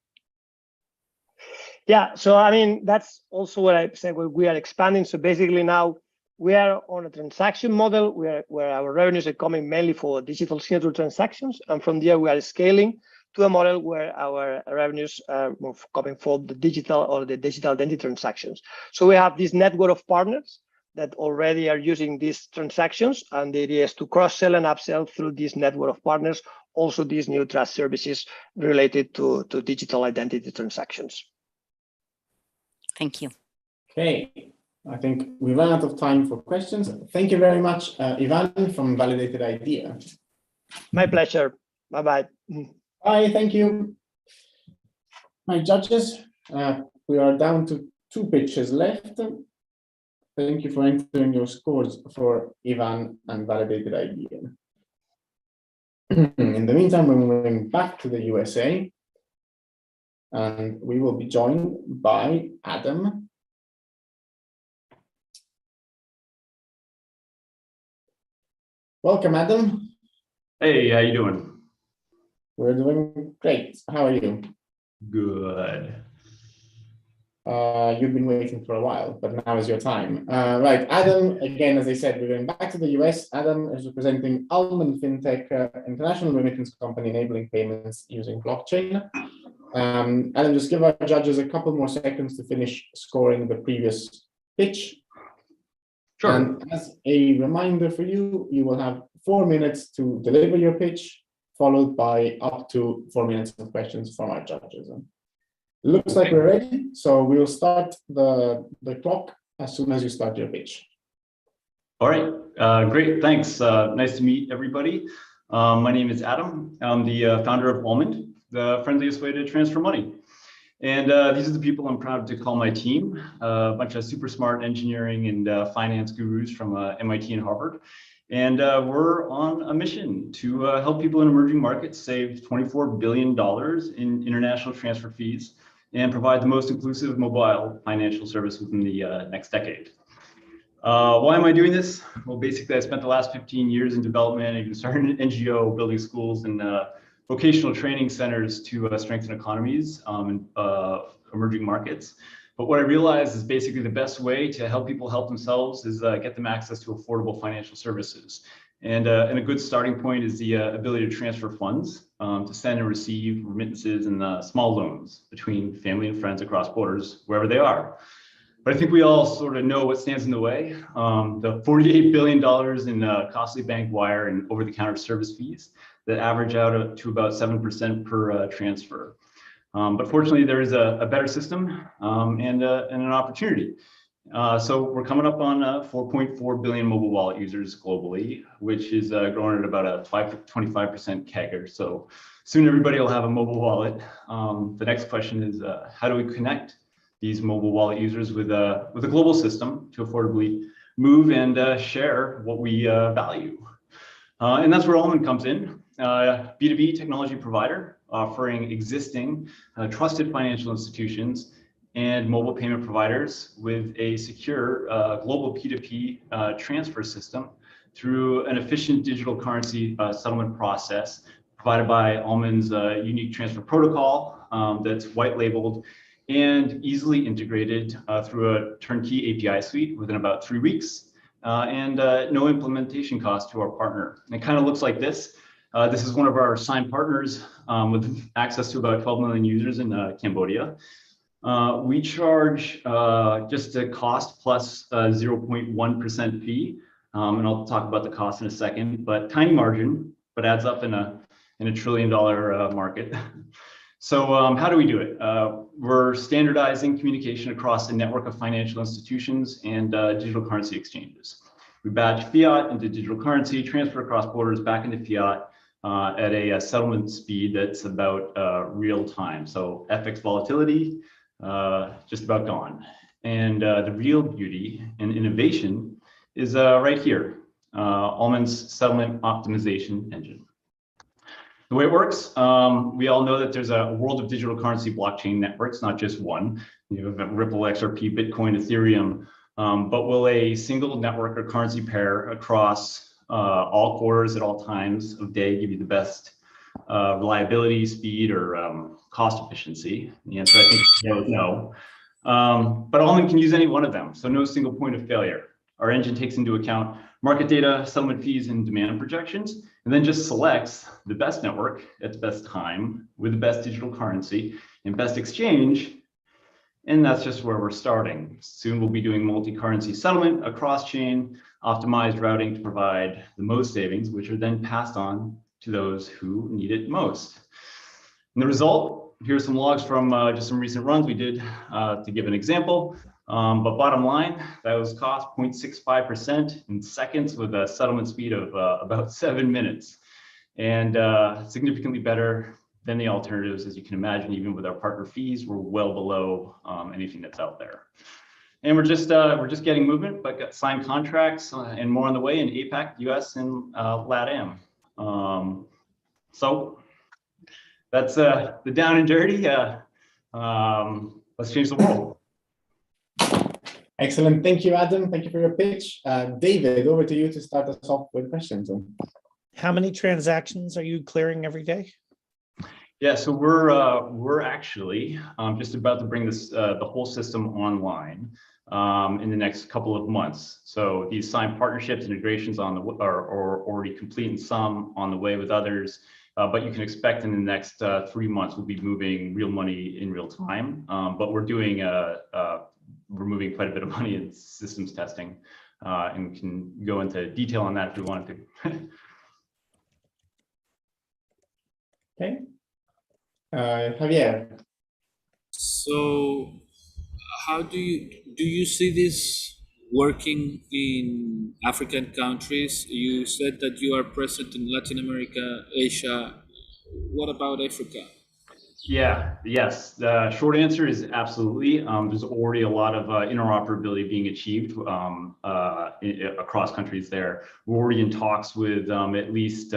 [SPEAKER 16] Yeah, so I mean, that's also what I said, we are expanding. So basically now we are on a transaction model where our revenues are coming mainly for digital signature transactions. And from there, we are scaling to a model where our revenues are coming from the digital identity transactions. So we have this network of partners that already are using these transactions, and the idea is to cross-sell and upsell through this network of partners, also these new trust services related to digital identity transactions.
[SPEAKER 3] Thank you.
[SPEAKER 1] Okay, I think we ran out of time for questions. Thank you very much, Ivan from Validated Idea.
[SPEAKER 16] My pleasure. Bye-bye.
[SPEAKER 1] Bye, thank you. My judges, we are down to 2 pitches left. Thank you for entering your scores for Ivan and Validated Idea. In the meantime, we're moving back to the USA, and we will be joined by Adam. Welcome, Adam.
[SPEAKER 17] Hey, how you doing?
[SPEAKER 1] We're doing great. How are you?
[SPEAKER 17] Good.
[SPEAKER 1] You've been waiting for a while, but now is your time. Right, Adam, again, as I said, we're going back to the US. Adam is representing Almond Fintech, international remittance company enabling payments using blockchain. Adam, just give our judges a couple more seconds to finish scoring the previous pitch. Sure. And as a reminder for you, you will have 4 minutes to deliver your pitch, followed by up to 4 minutes of questions from our judges. Looks like we're ready, so we'll start the clock as soon as you start your pitch.
[SPEAKER 17] All right, great, thanks. Nice to meet everybody. My name is Adam. I'm the founder of Almond. the friendliest way to transfer money. And these are the people I'm proud to call my team, a bunch of super smart engineering and finance gurus from MIT and Harvard. And we're on a mission to help people in emerging markets save $24 billion in international transfer fees and provide the most inclusive mobile financial service within the next decade. Why am I doing this? Well, basically, I spent the last 15 years in development, even started an NGO, building schools and vocational training centers to strengthen economies in emerging markets. But what I realized is basically the best way to help people help themselves is get them access to affordable financial services. And a good starting point is the ability to transfer funds, to send and receive remittances and small loans between family and friends across borders, wherever they are. But I think we all sort of know what stands in the way. The $48 billion in costly bank wire and over-the-counter service fees that average out to about 7% per transfer. But fortunately, there is a better system and an opportunity. So we're coming up on 4.4 billion mobile wallet users globally, which is growing at about a 25% CAGR. So soon everybody will have a mobile wallet. The next question is, how do we connect these mobile wallet users with a global system to affordably move and share what we value? And that's where Almond comes in, B2B technology provider offering existing trusted financial institutions and mobile payment providers with a secure global P2P transfer system through an efficient digital currency settlement process provided by Almond's unique transfer protocol that's white labeled and easily integrated through a turnkey API suite within about 3 weeks. And no implementation cost to our partner. And it kind of looks like this. This is one of our signed partners with access to about 12 million users in Cambodia. We charge just a cost plus 0.1% fee. And I'll talk about the cost in a second, but tiny margin, but adds up in a $1 trillion market. So how do we do it? We're standardizing communication across a network of financial institutions and digital currency exchanges. We batch fiat into digital currency, transfer across borders back into fiat at a settlement speed that's about real time. So FX volatility, just about gone. And the real beauty and innovation is right here, Almond's settlement optimization engine. The way it works, we all know that there's a world of digital currency blockchain networks, not just one. You have Ripple, XRP, Bitcoin, Ethereum, but will a single network or currency pair across all quarters at all times of day give you the best reliability, speed, or cost efficiency? The answer, I think, is no. But Almond can use any one of them, so no single point of failure. Our engine takes into account market data, settlement fees, and demand projections, and then just selects the best network at the best time with the best digital currency and best exchange. And that's just where we're starting. Soon we'll be doing multi-currency settlement across chain, optimized routing to provide the most savings, which are then passed on to those who need it most. And the result, here's some logs from just some recent runs we did to give an example. But bottom line, that was cost 0.65% in seconds with a settlement speed of about 7 minutes, and significantly better than the alternatives. As you can imagine, even with our partner fees, we're well below anything that's out there. And we're just getting movement, but got signed contracts and more on the way in APAC, US, and LATAM. So that's the down and dirty. Let's change the world.
[SPEAKER 1] Excellent. Thank you, Adam. Thank you for your pitch. David, over to you to start us off with questions.
[SPEAKER 4] How many transactions are you clearing every day?
[SPEAKER 17] Yeah, so we're actually just about to bring this the whole system online in the next couple of months. So these signed partnerships, integrations are already complete, and some on the way with others. But you can expect in the next 3 months we'll be moving real money in real time. But we're doing we're moving quite a bit of money in systems testing, and we can go into detail on that if we wanted to.
[SPEAKER 1] Okay. Javier.
[SPEAKER 6] So how do you see this working in African countries? You said that you are present in Latin America, Asia. What about Africa?
[SPEAKER 17] Yes. The short answer is absolutely. There's already a lot of interoperability being achieved across countries there. We're already in talks with at least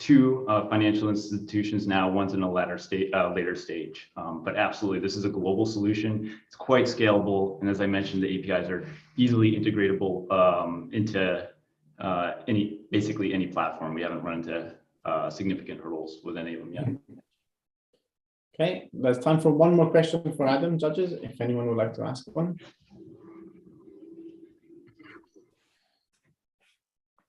[SPEAKER 17] 2 financial institutions now. One's in a later stage. But absolutely, this is a global solution. It's quite scalable. And as I mentioned, the APIs are easily integratable into basically any platform. We haven't run into significant hurdles with any of them yet.
[SPEAKER 1] Okay, there's time for one more question for Adam, judges, if anyone would like to ask one.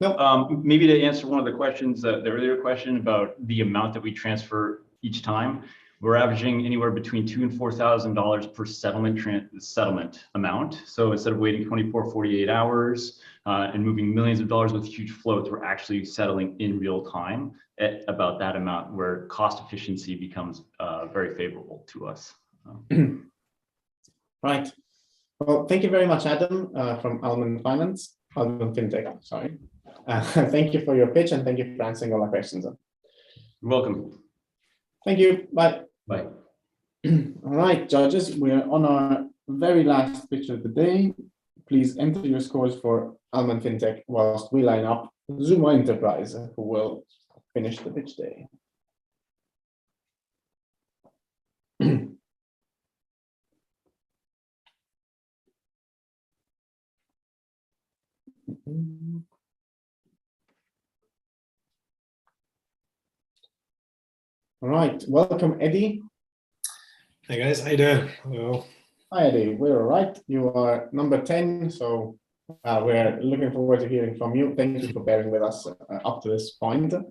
[SPEAKER 17] No. Maybe to answer one of the questions, the earlier question about the amount that we transfer each time, we're averaging anywhere between $2,000 and $4,000 per settlement amount. So instead of waiting 24, 48 hours and moving millions of dollars with huge floats, we're actually settling in real time at about that amount, where cost efficiency becomes very favorable to us.
[SPEAKER 1] Right. Well, thank you very much, Adam, from Almond Fintech, sorry. Thank you for your pitch, and thank you for answering all our questions.
[SPEAKER 17] You're welcome.
[SPEAKER 1] Thank you. Bye.
[SPEAKER 17] Bye.
[SPEAKER 1] All right, judges, we are on our very last pitch of the day. Please enter your scores for Almond Fintech whilst we line up Zumo Enterprise, who will finish the pitch day. All right, welcome, Eddie.
[SPEAKER 18] Hey guys, how you doing? Hello.
[SPEAKER 1] Hi, Eddie. We're all right. You are number 10, so we're looking forward to hearing from you. Thank you for bearing with us up to this point.
[SPEAKER 18] No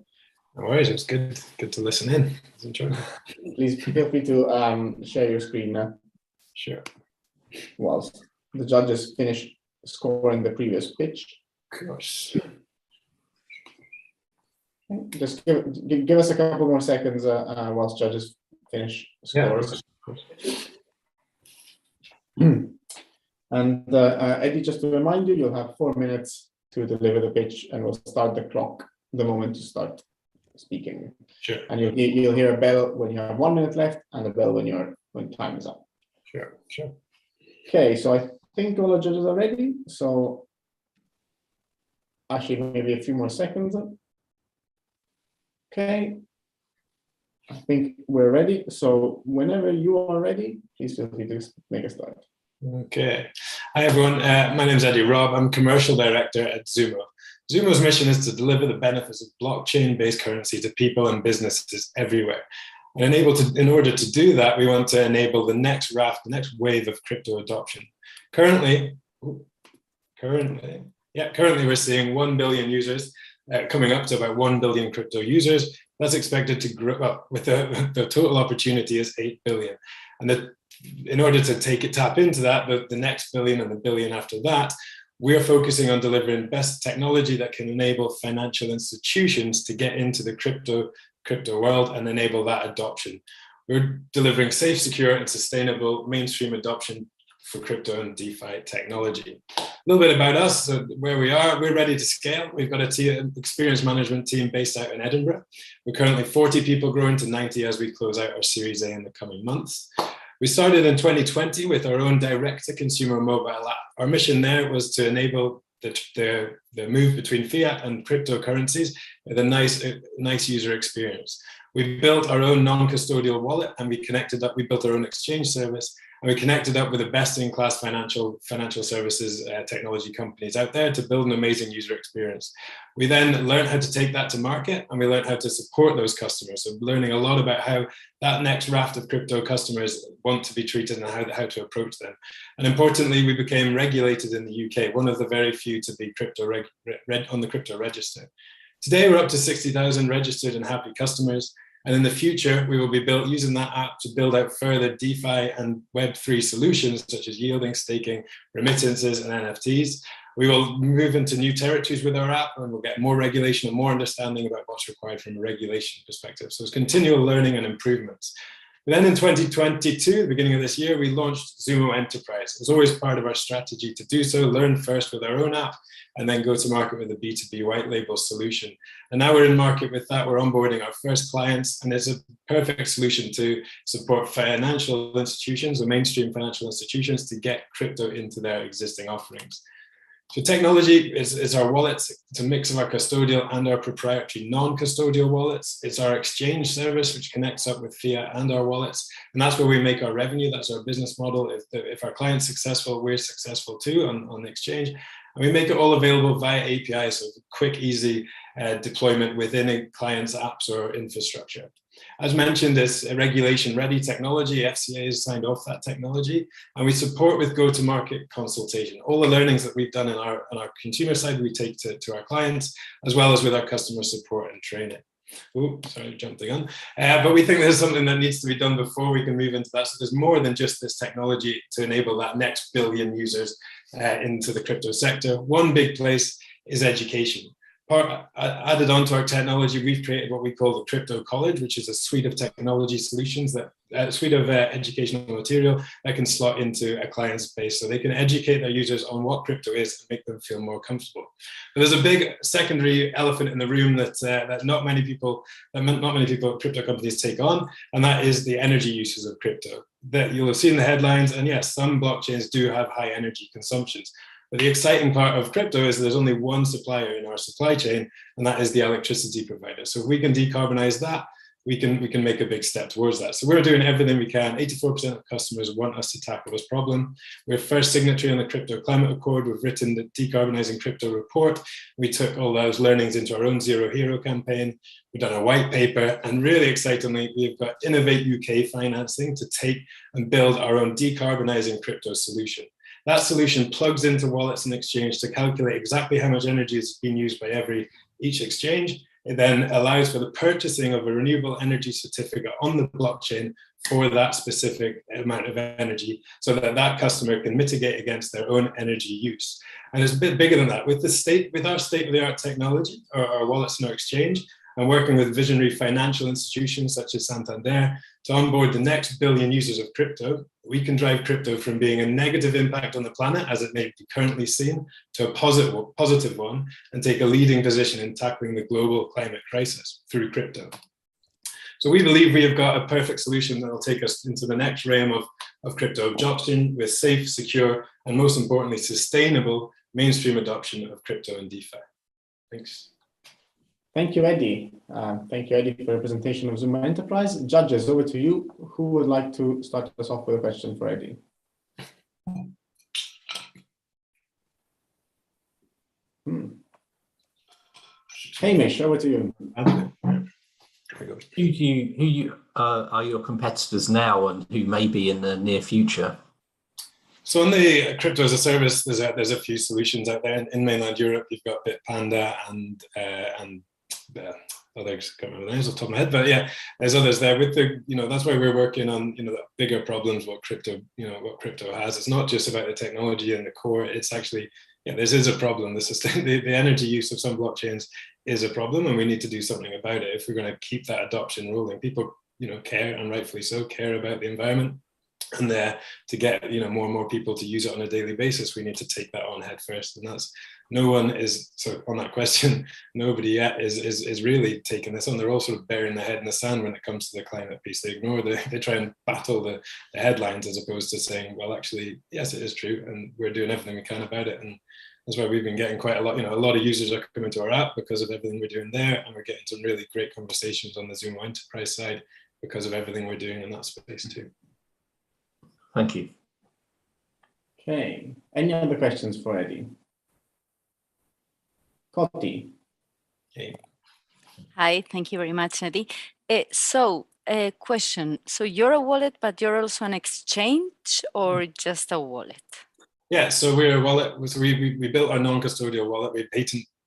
[SPEAKER 18] worries, it's good to listen in. It's enjoyable.
[SPEAKER 1] Please feel free to share your screen now.
[SPEAKER 18] Sure.
[SPEAKER 1] Whilst the judges finish scoring the previous pitch.
[SPEAKER 18] Of course.
[SPEAKER 1] Just give us a couple more seconds whilst judges finish scores.
[SPEAKER 18] Yeah,
[SPEAKER 1] And Eddie, just to remind you, you'll have 4 minutes to deliver the pitch, and we'll start the clock the moment you start speaking.
[SPEAKER 18] Sure.
[SPEAKER 1] And you'll hear a bell when you have 1 minute left, and a bell when time is up.
[SPEAKER 18] Sure.
[SPEAKER 1] Okay, so I think all the judges are ready. So actually, maybe a few more seconds. Okay, I think we're ready. So whenever you are ready, please feel free to make a start.
[SPEAKER 18] Okay. Hi everyone, my name is Eddie Robb. I'm Commercial Director at Zumo. Zumo's mission is to deliver the benefits of blockchain-based currency to people and businesses everywhere. And in order to do that, we want to enable the next wave of crypto adoption. Currently we're seeing 1 billion users, coming up to about 1 billion crypto users. That's expected to grow up with the total opportunity is 8 billion. And in order to tap into that, the next billion and the billion after that, we're focusing on delivering best technology that can enable financial institutions to get into the crypto world and enable that adoption. We're delivering safe, secure, and sustainable mainstream adoption for crypto and DeFi technology. A little bit about us, so where we are, we're ready to scale. We've got an experienced management team based out in Edinburgh. We're currently 40 people, growing to 90 as we close out our Series A in the coming months. We started in 2020 with our own direct-to-consumer mobile app. Our mission there was to enable the move between fiat and cryptocurrencies with a nice user experience. We built our own non-custodial wallet, and we built our own exchange service, and we connected up with the best-in-class financial services technology companies out there to build an amazing user experience. We then learned how to take that to market, and we learned how to support those customers. So learning a lot about how that next raft of crypto customers want to be treated and how to approach them. And importantly, we became regulated in the UK, one of the very few to be on the crypto register. Today, we're up to 60,000 registered and happy customers. And in the future, we will be using that app to build out further DeFi and Web3 solutions, such as yielding, staking, remittances, and NFTs. We will move into new territories with our app, and we'll get more regulation and more understanding about what's required from a regulation perspective. So it's continual learning and improvements. Then in 2022, the beginning of this year, we launched Zumo Enterprise. It was always part of our strategy to do so, learn first with our own app, and then go to market with a B2B white label solution. And now we're in market with that. We're onboarding our first clients, and it's a perfect solution to support financial institutions or mainstream financial institutions to get crypto into their existing offerings. So technology is our wallets. It's a mix of our custodial and our proprietary non-custodial wallets. It's our exchange service, which connects up with fiat and our wallets. And that's where we make our revenue. That's our business model. If our client's successful, we're successful too on the exchange. And we make it all available via API, so quick, easy deployment within a client's apps or infrastructure. As mentioned, it's a regulation-ready technology. FCA has signed off that technology, and we support with go-to-market consultation. All the learnings that we've done on our consumer side, we take to our clients, as well as with our customer support and training. Oh, sorry, jumped the gun. But we think there's something that needs to be done before we can move into that. So there's more than just this technology to enable that next billion users into the crypto sector. One big place is education. Added onto our technology, we've created what we call the Crypto College, which is a suite of technology solutions, suite of educational material that can slot into a client's base so they can educate their users on what crypto is and make them feel more comfortable. But there's a big secondary elephant in the room that not many people crypto companies take on, and that is the energy uses of crypto. That you'll have seen the headlines, and yes, some blockchains do have high energy consumptions. But the exciting part of crypto is there's only one supplier in our supply chain, and that is the electricity provider. So if we can decarbonize that, we can make a big step towards that. So we're doing everything we can. 84% of customers want us to tackle this problem. We're first signatory on the Crypto Climate Accord. We've written the Decarbonizing Crypto report. We took all those learnings into our own Zero Hero campaign. We've done a white paper, and really excitingly, we've got Innovate UK financing to take and build our own decarbonizing crypto solution. That solution plugs into wallets and exchange to calculate exactly how much energy is being used by each exchange. It then allows for the purchasing of a renewable energy certificate on the blockchain for that specific amount of energy, so that that customer can mitigate against their own energy use. And it's a bit bigger than that. With our state-of-the-art technology, our wallets and our exchange, and working with visionary financial institutions such as Santander to onboard the next billion users of crypto, we can drive crypto from being a negative impact on the planet, as it may be currently seen, to a positive one, and take a leading position in tackling the global climate crisis through crypto. So we believe we have got a perfect solution that will take us into the next realm of crypto adoption with safe, secure, and most importantly, sustainable mainstream adoption of crypto and DeFi. Thanks.
[SPEAKER 1] Thank you, Eddie. Thank you, Eddie, for your presentation of Zumo Enterprise. Judges, over to you. Who would like to start us off with a question for Eddie? Hamish, over to you.
[SPEAKER 5] Who are your competitors now, and who may be in the near future?
[SPEAKER 18] So on the crypto as a service, there's a few solutions out there. In mainland Europe, you've got Bitpanda and others, I can't remember the names off the top of my head, but yeah, there's others there. With the, that's why we're working on, the bigger problems what crypto has. It's not just about the technology and the core. It's actually, this is a problem. The energy use of some blockchains is a problem, and we need to do something about it if we're going to keep that adoption rolling. People, care, and rightfully so, care about the environment. And to get more and more people to use it on a daily basis, we need to take that on head first. And that's so on that question, nobody yet is really taking this on. They're all sort of burying their head in the sand when it comes to the climate piece. They try and battle the headlines as opposed to saying, well, actually, yes, it is true, and we're doing everything we can about it. And that's why we've been getting quite a lot. A lot of users are coming to our app because of everything we're doing there, and we're getting some really great conversations on the Zumo Enterprise side because of everything we're doing in that space too.
[SPEAKER 5] Thank you.
[SPEAKER 1] Okay. Any other questions for Eddie? Coty.
[SPEAKER 18] Okay.
[SPEAKER 3] Hi, thank you very much, Eddie. So, a question. So you're a wallet, but you're also an exchange, or just a wallet?
[SPEAKER 18] Yeah, so we're a wallet. So we built our non-custodial wallet. We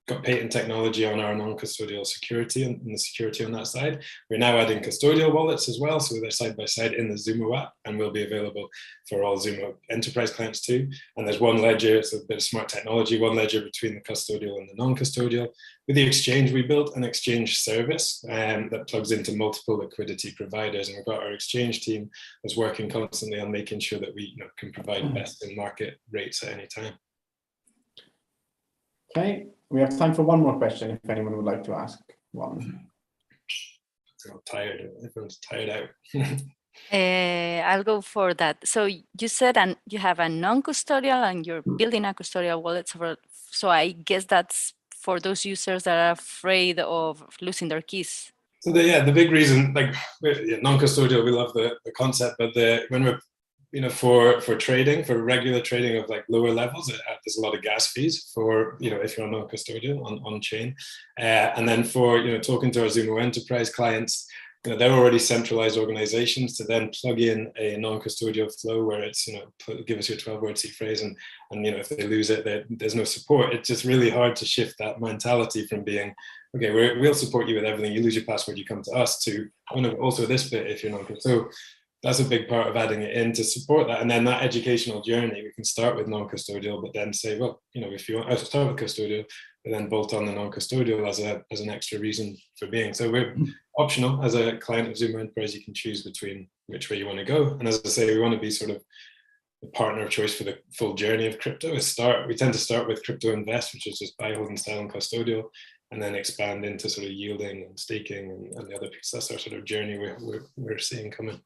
[SPEAKER 18] got patent technology on our non-custodial security and the security on that side. We're now adding custodial wallets as well, so they're side by side in the Zumo app and will be available for all Zumo enterprise clients too. And there's one ledger, it's a bit of smart technology, one ledger between the custodial and the non-custodial. With the exchange, we built an exchange service that plugs into multiple liquidity providers, and we've got our exchange team that's working constantly on making sure that we can provide best in market rates at any time.
[SPEAKER 1] Okay, we have time for one more question if anyone would like to ask one.
[SPEAKER 18] I'm tired, everyone's tired out.
[SPEAKER 3] I'll go for that. So you said you have a non-custodial and you're building a custodial wallet. So I guess that's for those users that are afraid of losing their keys.
[SPEAKER 18] So the big reason, like non-custodial, we love the concept, but when we're for trading, for regular trading of like lower levels, there's a lot of gas fees for, if you're non-custodial on chain. And then for, talking to our Zumo enterprise clients, they're already centralized organizations to then plug in a non-custodial flow where it's, give us your 12-word seed phrase and if they lose it, there's no support. It's just really hard to shift that mentality from being, okay, we'll support you with everything. You lose your password, you come to us, to, also this bit if you're non-custodial. So that's a big part of adding it in to support that. And then that educational journey, we can start with non-custodial, but then say, well, if you want to start with custodial, but then bolt on the non-custodial as an extra reason for being. So we're optional. As a client of Zumo Enterprise, you can choose between which way you want to go. And as I say, we want to be sort of the partner of choice for the full journey of crypto. We tend to start with crypto invest, which is just buy, hold, and sell and custodial, and then expand into sort of yielding and staking and the other piece. That's our sort of journey we're seeing coming.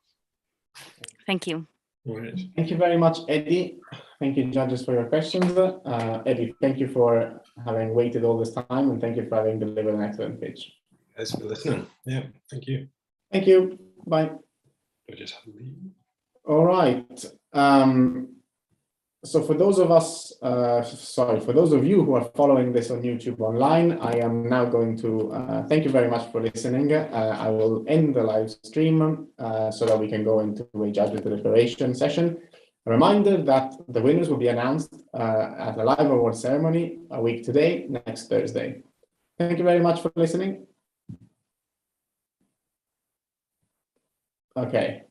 [SPEAKER 3] Thank you.
[SPEAKER 1] Thank you very much, Eddie. Thank you, judges, for your questions. Eddie, thank you for having waited all this time, and thank you for having delivered an excellent pitch.
[SPEAKER 18] Thanks for listening. Yeah, thank you.
[SPEAKER 1] Thank you. Bye. All right. So for those of you who are following this on YouTube online, I am now going to thank you very much for listening. I will end the live stream so that we can go into a judgment deliberation session. A reminder that the winners will be announced at a live award ceremony a week today, next Thursday. Thank you very much for listening. Okay.